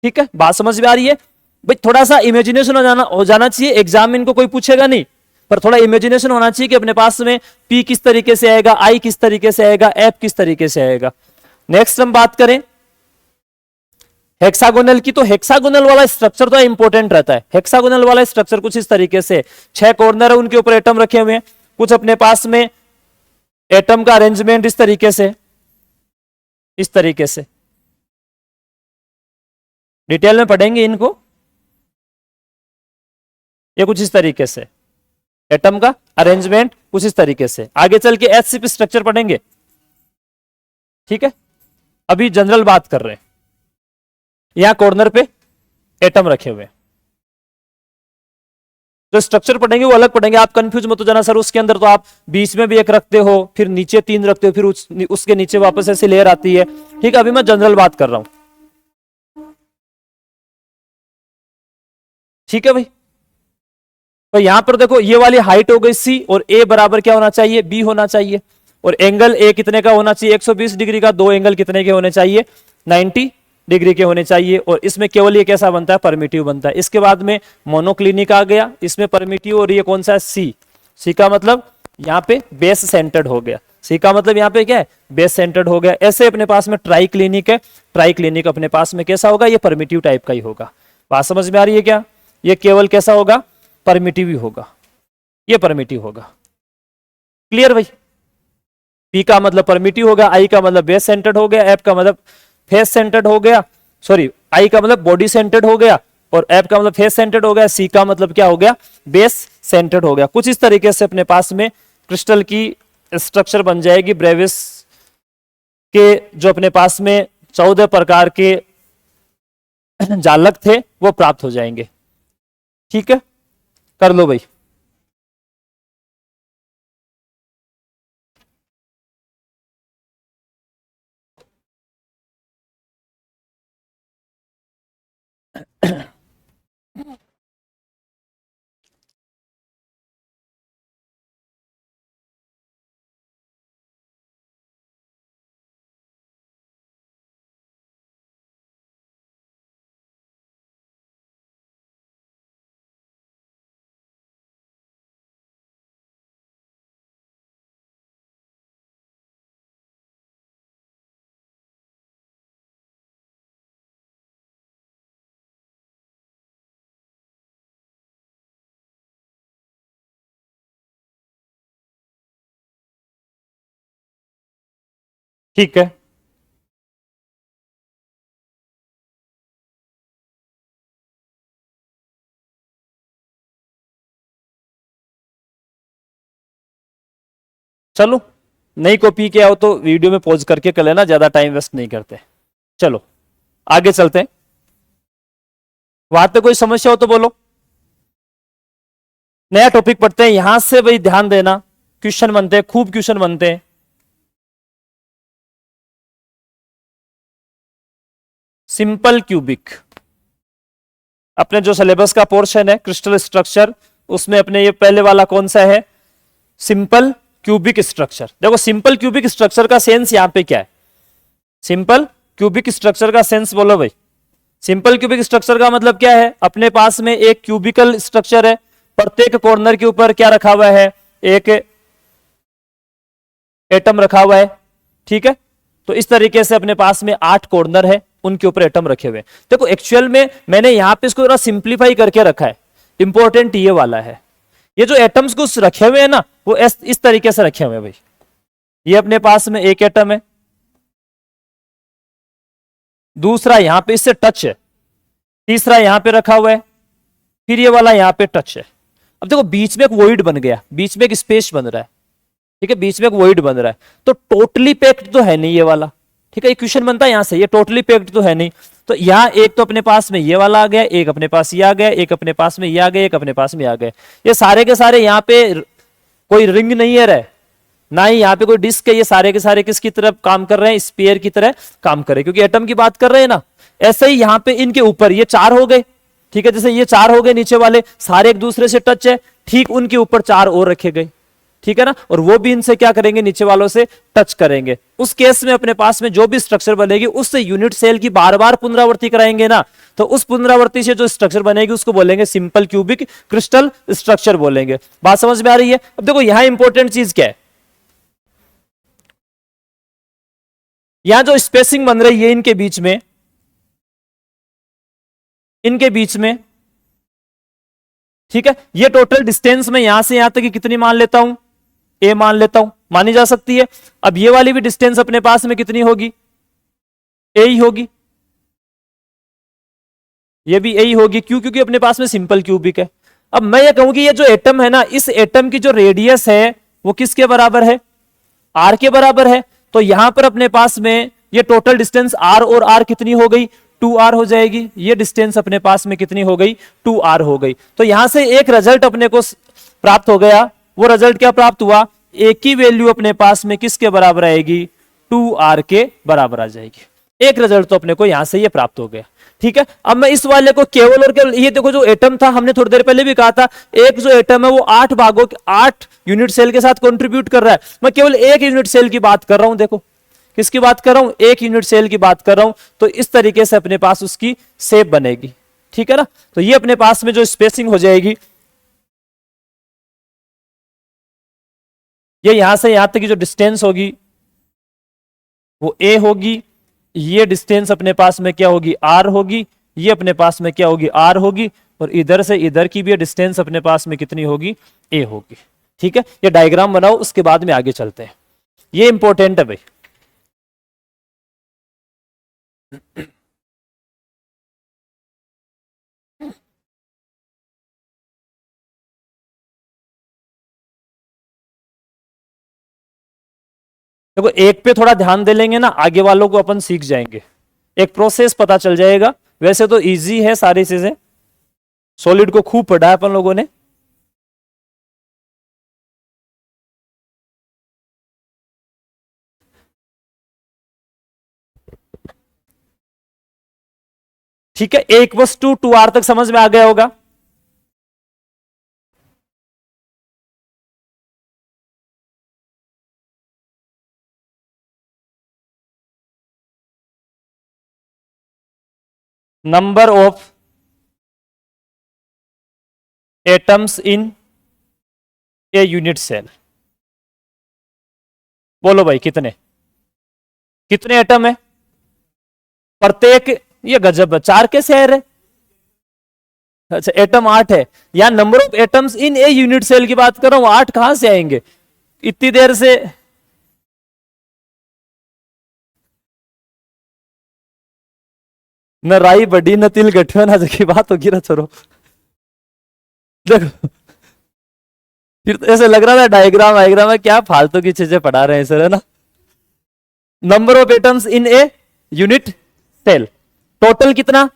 ठीक है, बात समझ में आ रही है भाई, थोड़ा सा इमेजिनेशन हो जाना चाहिए, एग्जाम में इनको कोई पूछेगा नहीं, पर थोड़ा इमेजिनेशन होना चाहिए कि अपने पास में पी किस तरीके से आएगा, आई किस तरीके से आएगा, एफ किस तरीके से आएगा। नेक्स्ट हम बात करें हेक्सागोनल की, तो हेक्सागोनल वाला स्ट्रक्चर तो इंपॉर्टेंट रहता है। हेक्सागोनल वाला स्ट्रक्चर कुछ इस तरीके से, 6 कॉर्नर है, उनके ऊपर एटम रखे हुए हैं, कुछ अपने पास में एटम का अरेंजमेंट इस तरीके से, इस तरीके से डिटेल में पढ़ेंगे इनको, ये कुछ इस तरीके से एटम का अरेंजमेंट कुछ इस तरीके से, आगे चल के एचसीपी स्ट्रक्चर पढ़ेंगे। ठीक है, अभी जनरल बात कर रहे हैं। यहां कॉर्नर पे एटम रखे हुए, जो स्ट्रक्चर पढ़ेंगे वो अलग पढ़ेंगे, आप कंफ्यूज मत हो जाना, सर उसके अंदर तो आप बीच में भी एक रखते हो, फिर नीचे 3 रखते हो, फिर उसके नीचे वापस ऐसे लेयर आती है। ठीक है, अभी मैं जनरल बात कर रहा हूं। ठीक है भाई, तो यहां पर देखो ये वाली हाइट हो गई सी, और ए बराबर क्या होना चाहिए, बी होना चाहिए, और एंगल ए कितने का होना चाहिए, 120 डिग्री का। दो एंगल कितने के होने चाहिए, 90 डिग्री के होने चाहिए। और इसमें केवल ये कैसा बनता है, परमिटिव बनता है। इसके बाद में मोनोक्लिनिक आ गया, इसमें परमिटिव, और ये कौन सा है, सी। सी का मतलब यहाँ पे बेस सेंटर्ड हो गया, सी का मतलब यहाँ पे क्या है, बेस सेंटर्ड हो गया। ऐसे अपने पास में ट्राई क्लिनिक है, ट्राई क्लिनिक अपने पास में कैसा होगा, ये परमिटिव टाइप का ही होगा। बात समझ में आ रही है क्या, ये केवल कैसा होगा, परमिटिव ही होगा, ये परमिटिव होगा। क्लियर भाई। पी का मतलब परमिटिव होगा, आई का मतलब बेस सेंटर्ड हो गया, एफ का मतलब फेस सेंटर्ड हो गया, सॉरी आई का मतलब बॉडी सेंटर्ड हो गया, और एफ का मतलब फेस सेंटर्ड हो गया, सी का मतलब क्या हो गया, बेस सेंटर्ड हो गया। कुछ इस तरीके से अपने पास में क्रिस्टल की स्ट्रक्चर बन जाएगी। ब्रेविस के जो अपने पास में 14 प्रकार के जालक थे वो प्राप्त हो जाएंगे। ठीक है, कर लो भाई। ठीक है, चलो नई कॉपी के आओ तो वीडियो में पॉज करके कर लेना, ज्यादा टाइम वेस्ट नहीं करते। चलो आगे चलते हैं। वहां पे कोई समस्या हो तो बोलो। नया टॉपिक पढ़ते हैं, यहां से भाई ध्यान देना, क्वेश्चन बनते हैं, खूब क्वेश्चन बनते हैं। सिंपल क्यूबिक, अपने जो सिलेबस का पोर्शन है क्रिस्टल स्ट्रक्चर, उसमें अपने ये पहले वाला कौन सा है, सिंपल क्यूबिक स्ट्रक्चर। देखो सिंपल क्यूबिक स्ट्रक्चर का सेंस यहां पे क्या है, सिंपल क्यूबिक स्ट्रक्चर का सेंस बोलो भाई। सिंपल क्यूबिक स्ट्रक्चर का मतलब क्या है, अपने पास में एक क्यूबिकल स्ट्रक्चर है, प्रत्येक कॉर्नर के ऊपर क्या रखा हुआ है, एक एटम रखा हुआ है। ठीक है, तो इस तरीके से अपने पास में 8 कॉर्नर है, उनके ऊपर एटम रखे हुए। देखो एक्चुअल में मैंने यहां पे इसको थोड़ा सिंप्लीफाई करके रखा है, इंपॉर्टेंट ये वाला है। ये जो एटम्स कुछ रखे हुए हैं ना, वो इस तरीके से रखे हुए हैं भाई। ये अपने पास में एक एटम है, दूसरा यहां पे इससे टच है, तीसरा यहां पे रखा हुआ है, फिर ये वाला यहां पे टच है। अब देखो बीच में एक वॉइड बन गया, बीच में एक स्पेस बन रहा है। ठीक है, बीच में एक वॉइड बन रहा है, तो टोटली पैक्ड तो है नहीं ये वाला। ठीक है, ये क्वेश्चन बनता है यहां से, ये टोटली पैक्ड तो है नहीं। तो यहां एक तो अपने पास में ये वाला आ गया, एक अपने पास ये आ गया, एक अपने पास में ये आ गया, एक अपने पास में आ गया। ये सारे के सारे यहाँ पे कोई रिंग नहीं है रहे, ना ही यहाँ पे कोई डिस्क है। ये सारे के सारे किसकी तरफ काम कर रहे हैं, स्फीयर की तरह काम कर रहे हैं, क्योंकि एटम की बात कर रहे हैं ना। ऐसे ही यहाँ पे इनके ऊपर ये 4 हो गए। ठीक है, जैसे ये 4 हो गए, नीचे वाले सारे एक दूसरे से टच है, ठीक उनके ऊपर 4 और रखे गए। ठीक है ना, और वो भी इनसे क्या करेंगे, नीचे वालों से टच करेंगे। उस केस में अपने पास में जो भी स्ट्रक्चर बनेगी, उससे यूनिट सेल की बार बार पुनरावृत्ति कराएंगे ना, तो उस पुनरावृत्ति से जो स्ट्रक्चर बनेगी उसको बोलेंगे सिंपल क्यूबिक क्रिस्टल स्ट्रक्चर बोलेंगे। बात समझ में आ रही है। अब देखो यहां इंपॉर्टेंट चीज क्या है, यहां जो स्पेसिंग बन रही है इनके बीच में, इनके बीच में, ठीक है, ये टोटल डिस्टेंस में यहां से यहां तक की कितनी मान लेता हूं, ए मान लेता हूं, मानी जा सकती है। अब ये वाली भी डिस्टेंस अपने पास में कितनी होगी, ए ही होगी, ये भी ए ही होगी। क्यों, क्योंकि अपने पास में सिंपल क्यूबिक है। अब मैं ये कहूं कि ये जो एटम है ना, इस एटम की जो रेडियस है वो किसके बराबर है, आर के बराबर है। तो यहां पर अपने पास में ये टोटल डिस्टेंस आर और आर कितनी हो गई, 2r हो जाएगी। ये डिस्टेंस अपने पास में कितनी हो गई, 2r हो गई। तो यहां से एक रिजल्ट अपने को प्राप्त हो गया। वो रिजल्ट क्या प्राप्त हुआ, एक की वैल्यू अपने पास में किसके बराबर आएगी, 2r के बराबर आ जाएगी। एक रिजल्ट तो अपने को यहां से ये प्राप्त हो गया। ठीक है। अब मैं इस वाले को केवल और केवल, ये देखो जो एटम था, हमने थोड़ी देर पहले भी कहा था, एक जो एटम है वो 8 भागों, 8 यूनिट सेल के साथ कंट्रीब्यूट कर रहा है। मैं केवल एक यूनिट सेल की बात कर रहा हूं। देखो किसकी बात कर रहा हूं, एक यूनिट सेल की बात कर रहा हूं। तो इस तरीके से अपने पास उसकी शेप बनेगी, ठीक है ना। तो ये अपने पास में जो स्पेसिंग हो जाएगी, ये यहां से यहां तक की जो डिस्टेंस होगी वो a होगी, ये डिस्टेंस अपने पास में क्या होगी, r होगी, ये अपने पास में क्या होगी, r होगी, और इधर से इधर की भी डिस्टेंस अपने पास में कितनी होगी, a होगी। ठीक है, ये डायग्राम बनाओ, उसके बाद में आगे चलते हैं। ये इंपॉर्टेंट है भाई। देखो एक पे थोड़ा ध्यान दे लेंगे ना, आगे वालों को अपन सीख जाएंगे, एक प्रोसेस पता चल जाएगा। वैसे तो इजी है सारी चीजें, सॉलिड को खूब पढ़ा है अपन लोगों ने। ठीक है, a = 2r तक समझ में आ गया होगा। Number of atoms in a unit cell, बोलो भाई कितने कितने एटम है प्रत्येक, ये गजब है, 4 कैसे है रे? अच्छा एटम 8 है, या number of atoms in a unit cell की बात कर रहा हूं, 8 कहां से आएंगे इतनी देर से? न राई बड़ी न तिल गठिया, ना की बात होगी ना, छोड़ो। देखो फिर तो ऐसे लग रहा था डायग्राम वायग्राम है, क्या फालतू की चीजें पढ़ा रहे हैं सर, है ना। Number of atoms in a unit cell, total कितना,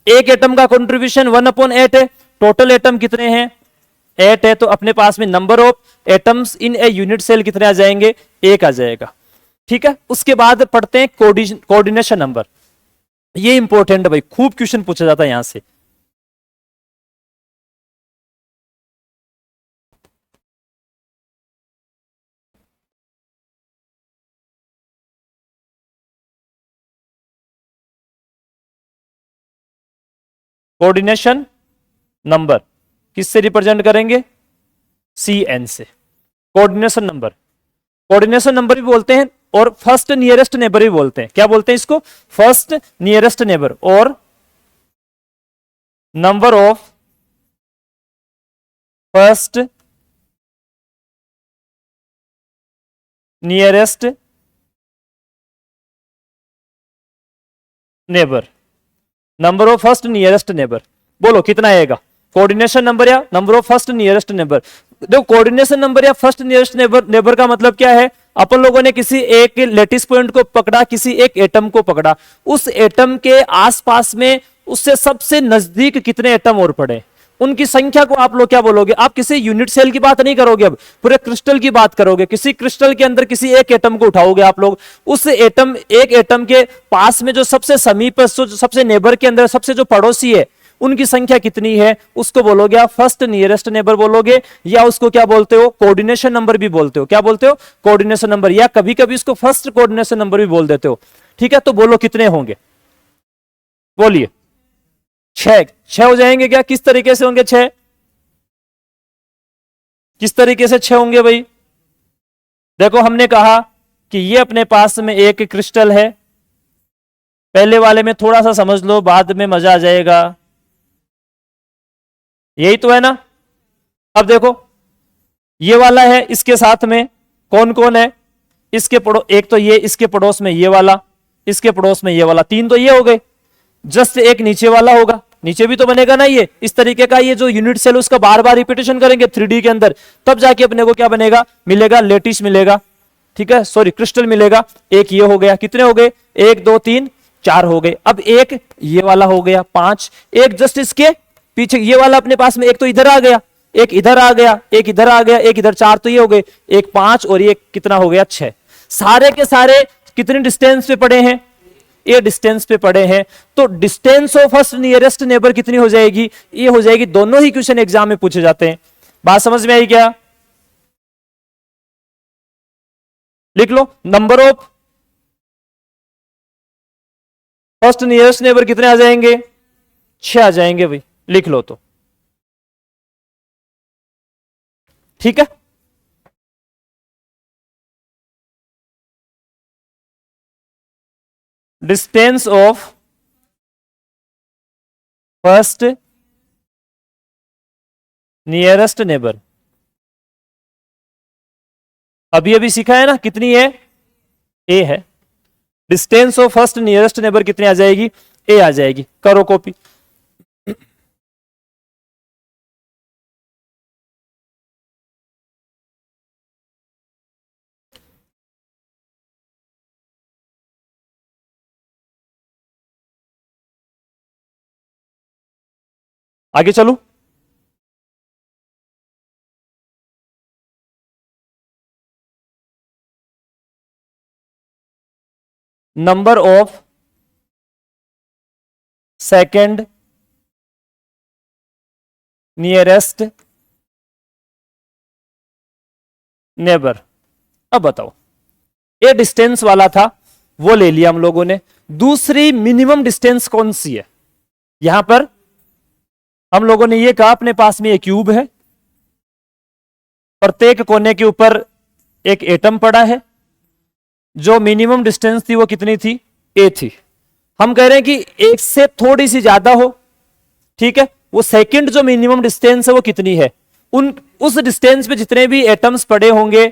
एक एटम का कंट्रीब्यूशन 1/8 है, टोटल एटम कितने हैं 8 है, तो अपने पास में number of atoms in a unit cell कितने आ जाएंगे, 1 आ जाएगा। ठीक है, उसके बाद पढ़ते हैं कोऑर्डिनेशन नंबर। ये इंपॉर्टेंट है भाई, खूब क्वेश्चन पूछा जाता है यहां से। कोऑर्डिनेशन नंबर किससे रिप्रेजेंट करेंगे, CN से। कोऑर्डिनेशन नंबर, कोऑर्डिनेशन नंबर भी बोलते हैं और फर्स्ट नियरेस्ट नेबर भी बोलते हैं। क्या बोलते हैं इसको, फर्स्ट नियरेस्ट नेबर और number of first nearest neighbour, number of first nearest neighbour, बोलो कितना आएगा, कोऑर्डिनेशन नंबर या number of first nearest neighbour. देखो कोऑर्डिनेशन नंबर या फर्स्ट नियरेस्ट नेबर का मतलब क्या है, अपन लोगों ने किसी एक लेटिस पॉइंट को पकड़ा, किसी एक एटम को पकड़ा, उस एटम के आसपास में उससे सबसे नजदीक कितने एटम और पड़े, उनकी संख्या को आप लोग क्या बोलोगे। आप किसी यूनिट सेल की बात नहीं करोगे, अब पूरे क्रिस्टल की बात करोगे। किसी क्रिस्टल के अंदर किसी एक एटम को उठाओगे आप लोग, उस एटम, एक एटम के पास में जो सबसे समीप, सबसे नेबर के अंदर सबसे जो पड़ोसी है, उनकी संख्या कितनी है, उसको बोलोगे आप फर्स्ट नियरेस्ट नेबर बोलोगे, या उसको क्या बोलते हो, कोऑर्डिनेशन नंबर भी बोलते हो। क्या बोलते हो, कोऑर्डिनेशन नंबर, या कभी कभी इसको फर्स्ट कोऑर्डिनेशन नंबर भी बोल देते हो। ठीक है, तो बोलो कितने होंगे, बोलिए। 6 हो जाएंगे क्या, किस तरीके से होंगे 6, किस तरीके से 6 होंगे भाई। देखो हमने कहा कि ये अपने पास में एक क्रिस्टल है, पहले वाले में थोड़ा सा समझ लो, बाद में मजा आ जाएगा, यही तो है ना। अब देखो ये वाला है, इसके साथ में कौन कौन है, इसके एक तो ये, इसके पड़ोस में ये वाला, इसके पड़ोस में ये वाला, 3 तो ये हो गए। जस्ट एक नीचे वाला होगा, नीचे भी तो बनेगा ना ये, इस तरीके का ये जो यूनिट सेल उसका बार बार रिपीटेशन करेंगे 3D के अंदर, तब जाके अपने को क्या बनेगा, मिलेगा लेटिस मिलेगा। ठीक है, सॉरी क्रिस्टल मिलेगा। एक ये हो गया, कितने हो गए, 1 2 3 4 हो गए। अब एक ये वाला हो गया 5, एक जस्ट इसके पीछे ये वाला अपने पास में, एक तो इधर आ गया, एक इधर आ गया, एक इधर आ गया, एक इधर, 4 तो ये हो गए, एक 5 और ये कितना हो गया 6। सारे के सारे कितने डिस्टेंस पे पड़े हैं, ए डिस्टेंस पे पड़े हैं, तो distance of first nearest neighbour कितनी हो जाएगी? ये हो जाएगी। दोनों ही क्वेश्चन एग्जाम में पूछे जाते हैं। बात समझ में आई क्या? लिख लो, number of first nearest neighbour कितने आ जाएंगे? 6 आ जाएंगे भाई, लिख लो तो। ठीक है, distance of first nearest neighbour अभी अभी सीखा है ना, कितनी है? ए है। Distance of first nearest neighbour कितनी आ जाएगी? ए आ जाएगी। करो कॉपी। आगे चलो। Number of second nearest neighbour. अब बताओ, ये डिस्टेंस वाला था, वो ले लिया हम लोगों ने। दूसरी मिनिमम डिस्टेंस कौन सी है? यहां पर हम लोगों ने ये कहा अपने पास में एक क्यूब है, प्रत्येक कोने के ऊपर एक एटम पड़ा है, जो मिनिमम डिस्टेंस थी वो कितनी थी? ए थी। हम कह रहे हैं कि एक से थोड़ी सी ज्यादा हो, ठीक है, वो सेकंड जो मिनिमम डिस्टेंस है वो कितनी है? उस डिस्टेंस पे जितने भी एटम्स पड़े होंगे,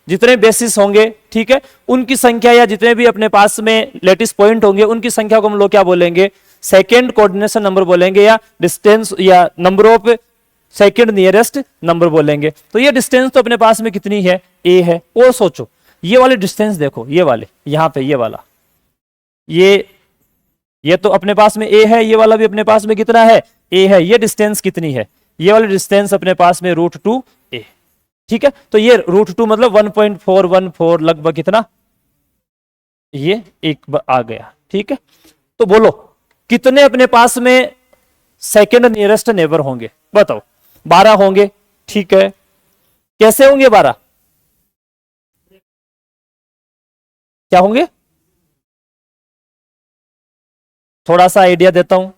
जितने बेसिस होंगे, ठीक है, उनकी संख्या या जितने भी अपने पास में लेटिस पॉइंट होंगे उनकी संख्या को हम लोग क्या बोलेंगे? सेकंड कोऑर्डिनेशन नंबर बोलेंगे, या डिस्टेंस या number of second nearest number बोलेंगे। तो ये डिस्टेंस तो अपने पास में कितनी है? ए है। और सोचो, ये वाले डिस्टेंस देखो, ये वाले यहां पे, ये वाला, ये तो अपने पास में ए है, ये वाला भी अपने पास में कितना है? ए है। ये डिस्टेंस कितनी है? ये वाली डिस्टेंस अपने पास में √2 ए। ठीक है, तो ये √2 मतलब 1.414 लगभग कितना? ये एक आ गया। ठीक है, तो बोलो कितने अपने पास में सेकंड नियरेस्ट नेबर होंगे? बताओ। 12 होंगे। ठीक है, कैसे होंगे 12? क्या होंगे? थोड़ा सा आइडिया देता हूं।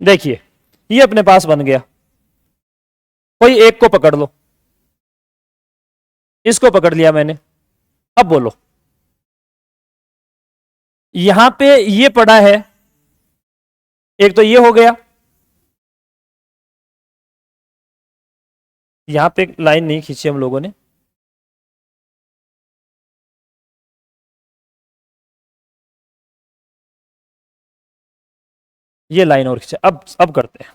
देखिए, ये अपने पास बन गया। कोई एक को पकड़ लो, इसको पकड़ लिया मैंने। अब बोलो, यहां पे ये पड़ा है, एक तो ये हो गया, यहां पे लाइन नहीं खींची हम लोगों ने, ये लाइन और खींचा। अब करते हैं।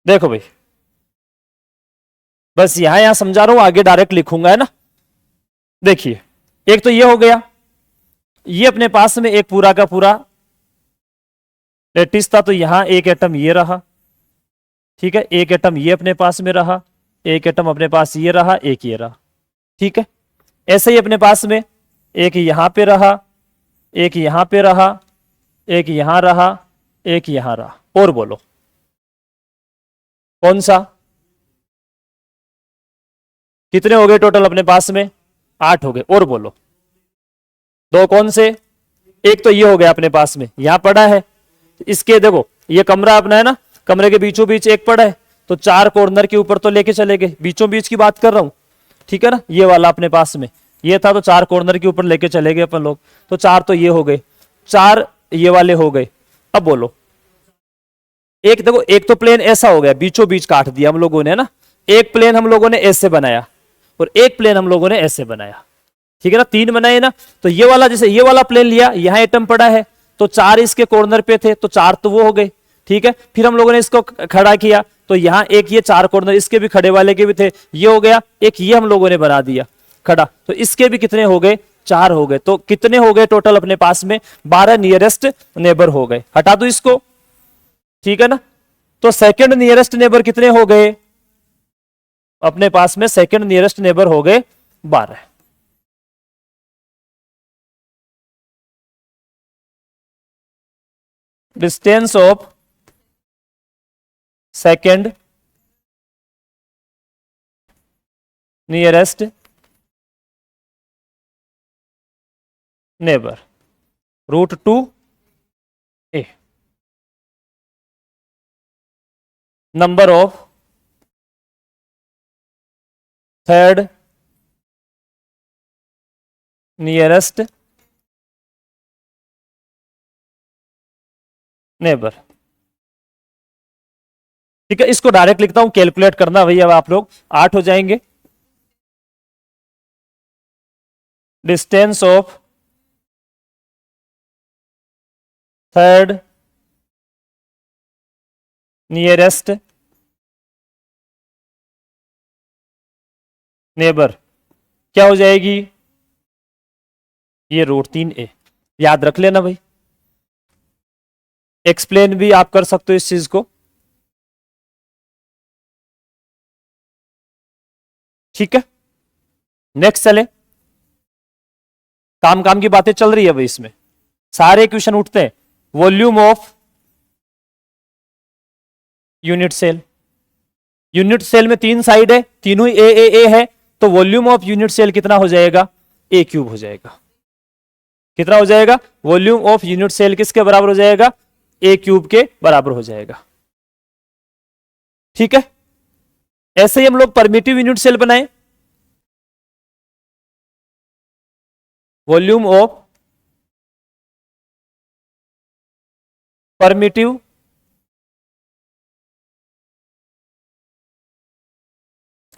देखो भाई, बस यहां समझा रहा हूं, आगे डायरेक्ट लिखूंगा, है ना। देखिए, एक तो ये हो गया, ये अपने पास में एक पूरा का पूरा लेटिस था, तो यहां एक एटम ये रहा, ठीक है, एक एटम ये अपने पास में रहा, एक एटम अपने पास ये रहा, एक ये रहा। ठीक है, ऐसे ही अपने पास में एक यहां पे रहा, एक यहां पे रहा, एक यहां रहा, एक यहां रहा। और बोलो कौन सा? कितने हो गए टोटल अपने पास में? 8 हो गए। और बोलो दो कौन से? एक तो ये हो गया अपने पास में, यहां पड़ा है, इसके देखो ये कमरा अपना है ना, कमरे के बीचों बीच एक पड़ा है, तो 4 कॉर्नर के ऊपर तो लेके चले गए, बीचों बीच की बात कर रहा हूं, ठीक है ना। ये वाला अपने पास में ये था, तो 4 कॉर्नर के ऊपर लेके चले गए अपन लोग, तो 4 तो ये हो गए, 4 ये वाले हो गए। अब बोलो, एक देखो, एक तो प्लेन ऐसा हो गया, बीचों बीच काट दिया हम लोगों ने, है ना। एक प्लेन हम लोगों ने ऐसे बनाया और एक प्लेन हम लोगों ने ऐसे बनाया, ठीक है ना, 3 बनाए ना। तो ये वाला, जैसे ये वाला प्लेन लिया, यहां एटम पड़ा है, तो 4 इसके कॉर्नर पे थे, तो 4 तो वो हो गए, ठीक है। फिर हम लोगों ने इसको खड़ा किया, तो यहां एक ये 4 कॉर्नर इसके भी खड़े वाले के भी थे, ये हो गया। एक ये हम लोगों ने बना दिया खड़ा, तो इसके भी कितने हो गए, 4 हो गए। तो कितने हो गए टोटल अपने पास में, 12 नियरेस्ट नेबर हो गए। हटा दो इसको, ठीक है ना। तो सेकंड नियरेस्ट नेबर कितने हो गए अपने पास में, सेकंड नियरेस्ट नेबर हो गए 12। Distance of second nearest neighbour √2a। Number of third nearest neighbour, ठीक है। इसको डायरेक्ट लिखता हूं, कैलकुलेट करना भैया आप लोग, 8 हो जाएंगे। Distance of third nearest neighbour क्या हो जाएगी, ये √3a। याद रख लेना भाई, एक्सप्लेन भी आप कर सकते हो इस चीज को, ठीक है। नेक्स्ट चले, काम काम की बातें चल रही है भाई, इसमें सारे क्वेश्चन उठते हैं। Volume of unit cell, unit cell में 3 साइड है, तीनों ही ए है, तो वॉल्यूम ऑफ यूनिट सेल कितना हो जाएगा, a³ हो जाएगा। कितना हो जाएगा, वॉल्यूम ऑफ यूनिट सेल किसके बराबर हो जाएगा, a³ के बराबर हो जाएगा, ठीक है। ऐसे ही हम लोग परमिटिव यूनिट सेल बनाए, volume of primitive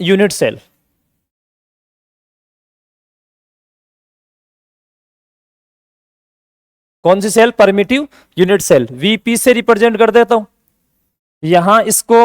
unit cell, कौन सी cell, primitive unit cell. VP से रिप्रेजेंट कर देता हूं, यहां इसको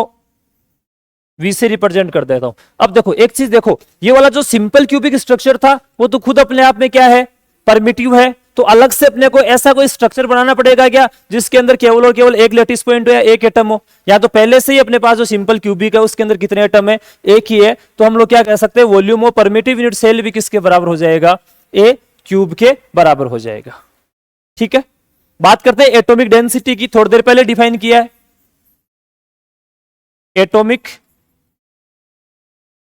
वी से रिप्रेजेंट कर देता हूं। अब देखो एक चीज देखो, ये वाला जो सिंपल क्यूबिक स्ट्रक्चर था वो तो खुद अपने आप में क्या है, परमिटिव है। तो अलग से अपने को ऐसा कोई स्ट्रक्चर बनाना पड़ेगा क्या जिसके अंदर केवल और केवल एक लेटिस पॉइंट हो या एक एटम हो, या तो पहले से ही अपने पास जो सिंपल क्यूबिक है उसके अंदर कितने एटम है, एक ही है। तो हम लोग क्या कह सकते हैं, volume of primitive unit cell भी किसके बराबर हो जाएगा, a³ के बराबर हो जाएगा, ठीक है। बात करते हैं एटॉमिक डेंसिटी की, थोड़ी देर पहले डिफाइन किया है। एटॉमिक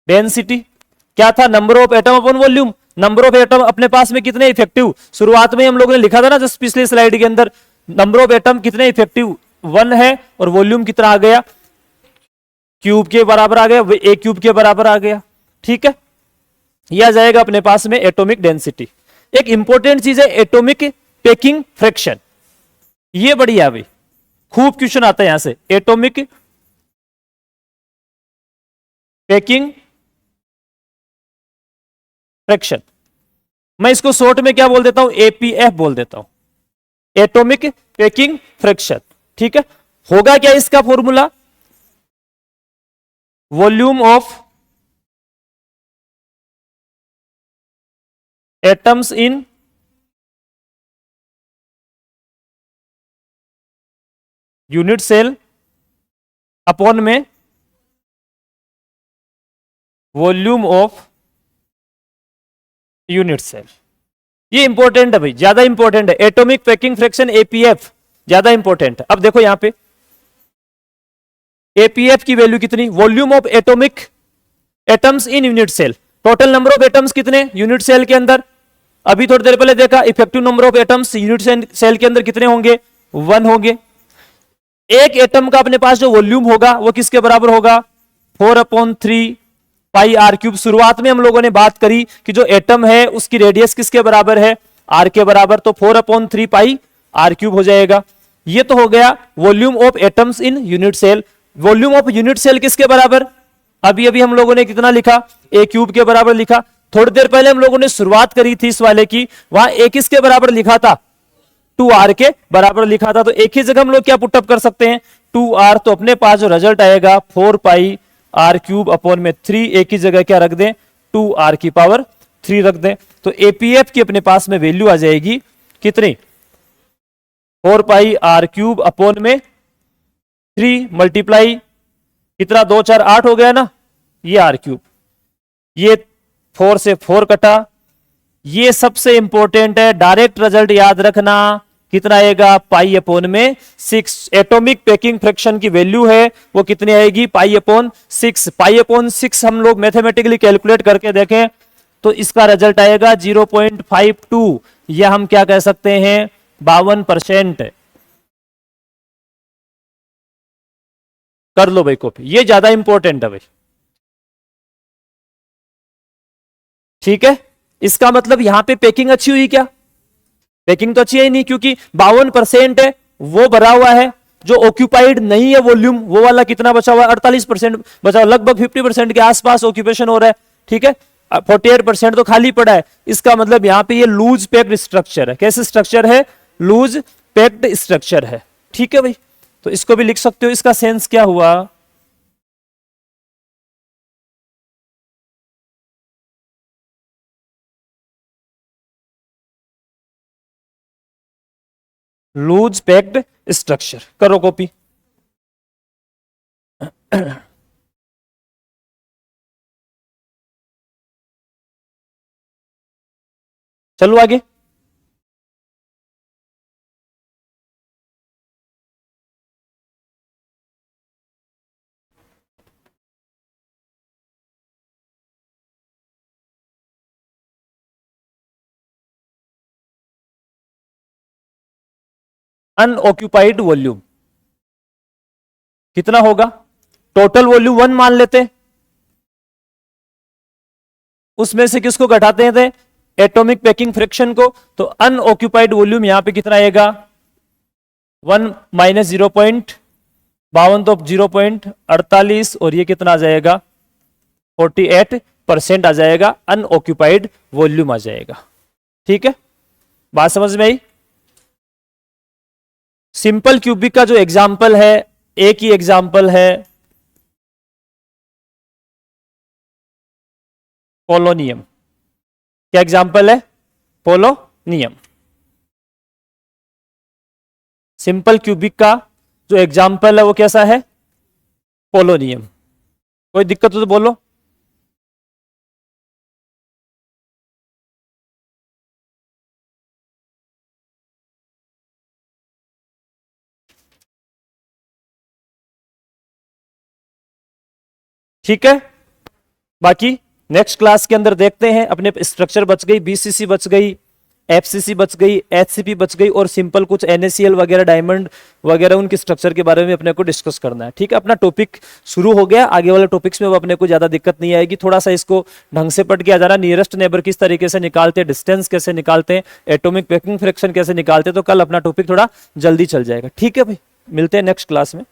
डेंसिटी क्या था, number of atom upon volume. Number of atom अपने पास में कितने इफेक्टिव, शुरुआत में हम लोगों ने लिखा था ना जस्ट पिछले स्लाइड के अंदर, नंबर ऑफ एटम कितने इफेक्टिव 1 है, और वॉल्यूम कितना आ गया, क्यूब के बराबर आ गया, a³ के बराबर आ गया, ठीक है। यह आ जाएगा अपने पास में एटॉमिक डेंसिटी। एक इंपॉर्टेंट चीज है एटॉमिक पैकिंग फ्रैक्शन, ये बढ़िया है भाई, खूब क्वेश्चन आता है यहां से। एटॉमिक पैकिंग फ्रैक्शन, मैं इसको शॉर्ट में क्या बोल देता हूं, APF बोल देता हूं, एटॉमिक पैकिंग फ्रैक्शन, ठीक है। होगा क्या इसका formula, volume of atoms in unit cell upon में वॉल्यूम ऑफ यूनिट सेल। ये इंपॉर्टेंट है भाई, ज्यादा इंपॉर्टेंट है, एटॉमिक पैकिंग फ्रैक्शन APF ज्यादा इंपॉर्टेंट है। अब देखो यहां पे APF की वैल्यू कितनी, volume of atomic atoms in unit cell, total number of atoms कितने यूनिट सेल के अंदर, अभी थोड़ी देर पहले देखा effective number of atoms unit cell के अंदर कितने होंगे, 1 होंगे। एक एटम का अपने पास जो वॉल्यूम होगा वो किसके बराबर होगा, 4/3 पाई r³। शुरुआत में हम लोगों ने बात करी कि जो एटम है उसकी रेडियस किसके बराबर है, r के बराबर, तो 4/3 पाई r³ हो जाएगा। ये तो हो गया volume of atoms in unit cell. Volume of unit cell किसके बराबर, अभी अभी हम लोगों ने कितना लिखा, a³ के बराबर लिखा। थोड़ी देर पहले हम लोगों ने शुरुआत करी थी इस वाले की, वहां a किसके बराबर लिखा था, 2r के बराबर लिखा था, तो एक ही जगह हम लोग क्या पुटअप कर सकते हैं 2r, तो अपने पास जो रिजल्ट आएगा 4 पाई r क्यूब अपॉन में 3, एक ही जगह क्या रख दें 2r की पावर 3 रख दें, तो एपीएफ की अपने पास में वैल्यू आ जाएगी कितनी 4 पाई r क्यूब अपॉन में 3 मल्टीप्लाई कितना 2 4 8 हो गया ना, ये r क्यूब, ये 4 से 4 कटा, ये सबसे इंपॉर्टेंट है, डायरेक्ट रिजल्ट याद रखना कितना आएगा पाई अपॉन में 6, एटॉमिक पैकिंग फ्रैक्शन की वैल्यू है वो कितनी आएगी पाई अपॉन 6, पाई अपॉन 6 हम लोग मैथमेटिकली कैलकुलेट करके देखें तो इसका रिजल्ट आएगा 0.52, यह हम क्या कह सकते हैं 52%। कर लो भाई कॉपी, ये ज्यादा इंपॉर्टेंट है भाई, ठीक है। इसका मतलब यहां पे पैकिंग अच्छी हुई क्या, पैकिंग तो अच्छी है ही नहीं, क्योंकि 52% है वो भरा हुआ है, जो ऑक्यूपाइड नहीं है वॉल्यूम वो वाला कितना बचा हुआ है 48% बचा हुआ, लगभग 50% के आसपास ऑक्यूपेशन हो रहा है, ठीक है। 48% तो खाली पड़ा है, इसका मतलब यहां पे ये लूज पैक्ड स्ट्रक्चर है, कैसे स्ट्रक्चर है लूज पैक्ड स्ट्रक्चर है, ठीक है भाई। तो इसको भी लिख सकते हो, इसका सेंस क्या हुआ लूज पैक्ड स्ट्रक्चर, करो कॉपी। चलो आगे, अनऑक्यूपाइड वॉल्यूम कितना होगा, टोटल वॉल्यूम 1 मान लेते, उसमें से किसको घटाते थे एटॉमिक पैकिंग फ्रैक्शन को, तो अनऑक्यूपाइड वॉल्यूम यहां पे कितना आएगा 1 माइनस 0.52 तो 0.48 और ये कितना आ जाएगा 48% आ जाएगा, अनऑक्यूपाइड वॉल्यूम आ जाएगा, ठीक है। बात समझ में आई। सिंपल क्यूबिक का जो एग्जाम्पल है एक ही एग्जाम्पल है पोलोनियम, क्या एग्जाम्पल है पोलोनियम। सिंपल क्यूबिक का जो एग्जाम्पल है वो कैसा है पोलोनियम, कोई दिक्कत हो तो बोलो। ठीक है, बाकी नेक्स्ट क्लास के अंदर देखते हैं, अपने स्ट्रक्चर बच गई, बीसीसी बच गई, एफसीसी बच गई, एचसीपी बच गई, और सिंपल कुछ एनएसीएल वगैरह डायमंड वगैरह उनके स्ट्रक्चर के बारे में अपने को डिस्कस करना है, ठीक है। अपना टॉपिक शुरू हो गया, आगे वाले टॉपिक्स में वो अपने को ज्यादा दिक्कत नहीं आएगी, थोड़ा सा इसको ढंग से पढ़ के आ जाना, नियरेस्ट नेबर किस तरीके से निकालते हैं, डिस्टेंस कैसे निकालते हैं, एटॉमिक पैकिंग फ्रैक्शन कैसे निकालते हैं, तो कल अपना टॉपिक थोड़ा जल्दी चल जाएगा, ठीक है भाई। मिलते हैं नेक्स्ट क्लास में।